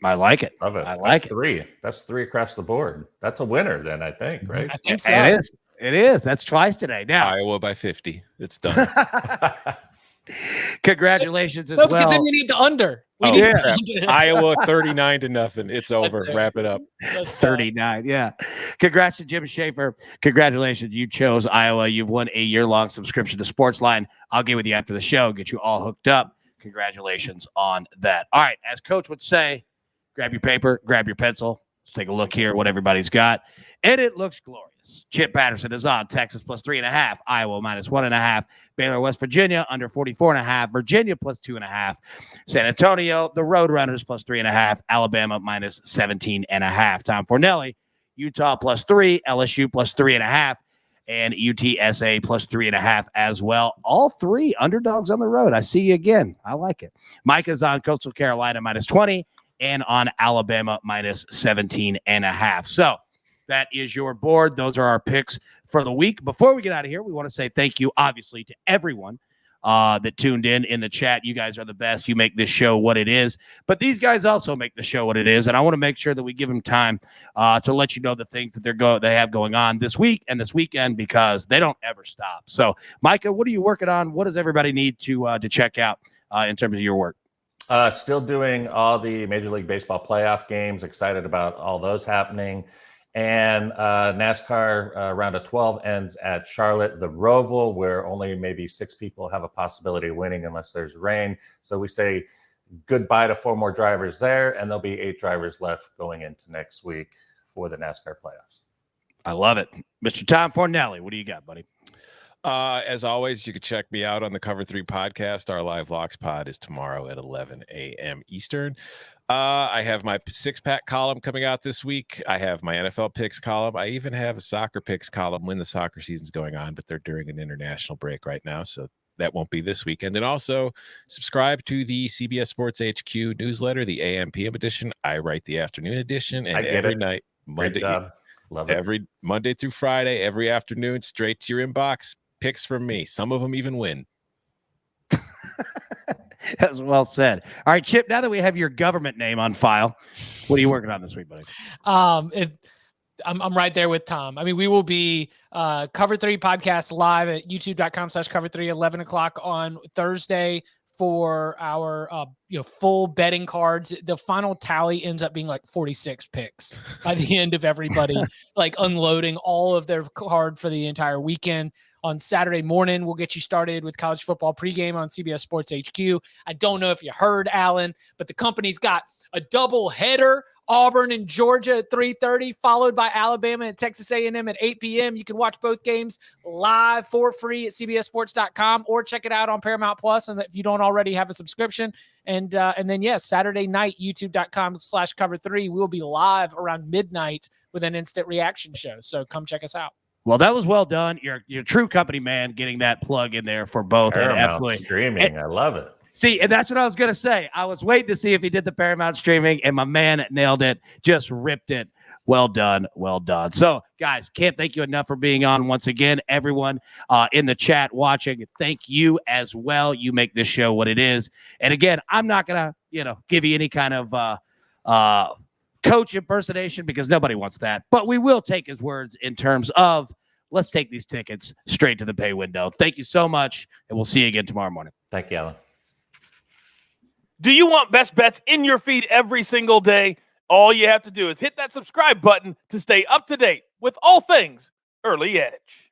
I like it. Love it. I like That's 3. That's 3 across the board. That's a winner then, I think, right? I think so. It is. It is. That's twice today. Now, Iowa by 50. It's done. congratulations as No, well. because then we need the under. We Oh, need yeah. the under. Iowa 39-0. It's over. it. Wrap it up. 39. Yeah. Congrats to Jim Schaefer. Congratulations. You chose Iowa. You've won a year-long subscription to SportsLine. I'll get with you after the show, get you all hooked up. Congratulations on that. All right. As Coach would say, grab your paper, grab your pencil. Let's take a look here at what everybody's got. And it looks glorious. Sports. Chip Patterson is on Texas plus 3.5, Iowa minus 1.5, Baylor, West Virginia under 44.5, Virginia plus 2.5, San Antonio, the Roadrunners plus 3.5, Alabama minus 17.5. Tom Fornelli, Utah plus 3, LSU plus 3.5, and UTSA plus 3.5 as well. All three underdogs on the road. I see you again. I like it. Micah's on Coastal Carolina minus 20 and on Alabama minus 17.5. So that is your board. Those are our picks for the week. Before we get out of here, we want to say thank you, obviously, to everyone that tuned in the chat. You guys are the best. You make this show what it is. But these guys also make the show what it is. And I want to make sure that we give them time to let you know the things that they have going on this week and this weekend, because they don't ever stop. So, Micah, what are you working on? What does everybody need to check out in terms of your work? Still doing all the Major League Baseball playoff games. Excited about all those happening. And NASCAR round of 12 ends at Charlotte, the Roval, where only maybe 6 people have a possibility of winning unless there's rain. So we say goodbye to 4 more drivers there, and there'll be 8 drivers left going into next week for the NASCAR playoffs. I love it. Mr. Tom Fornelli, what do you got, buddy? As always, you can check me out on the Cover 3 podcast. Our live Locks pod is tomorrow at 11 a.m. Eastern. I have my 6-pack column coming out this week. I have my NFL picks column. I even have a soccer picks column when the soccer season's going on, but they're during an international break right now, so that won't be this weekend. And also subscribe to the CBS Sports HQ newsletter, the AM/PM edition. I write the afternoon edition, and every night, Monday, Love it. every Monday through Friday, every afternoon, straight to your inbox. Picks from me. Some of them even win. That's well said. All right, Chip, now that we have your government name on file, what are you working on this week, buddy? I'm right there with Tom. I mean, we will be Cover 3 podcast live at youtube.com/cover3, 11 o'clock on Thursday for our full betting cards. The final tally ends up being like 46 picks by the end of everybody like unloading all of their card for the entire weekend. On Saturday morning, we'll get you started with college football pregame on CBS Sports HQ. I don't know if you heard, Alan, but the company's got a double header, Auburn and Georgia at 3:30, followed by Alabama and Texas A&M at 8 p.m. You can watch both games live for free at cbssports.com or check it out on Paramount Plus, and if you don't already have a subscription. And then, yes, Saturday night, youtube.com/cover3. We'll be live around midnight with an instant reaction show. So come check us out. Well, that was well done. You're a true company man, getting that plug in there for both. Paramount streaming. I love it. See, and that's what I was going to say. I was waiting to see if he did the Paramount streaming, and my man nailed it. Just ripped it. Well done. Well done. So, guys, can't thank you enough for being on once again. Everyone in the chat watching, thank you as well. You make this show what it is. And again, I'm not going to, give you any kind of coach impersonation because nobody wants that. But we will take his words in terms of let's take these tickets straight to the pay window. Thank you so much, and we'll see you again tomorrow morning. Thank you, Alan. Do you want best bets in your feed every single day? All you have to do is hit that subscribe button to stay up to date with all things Early Edge.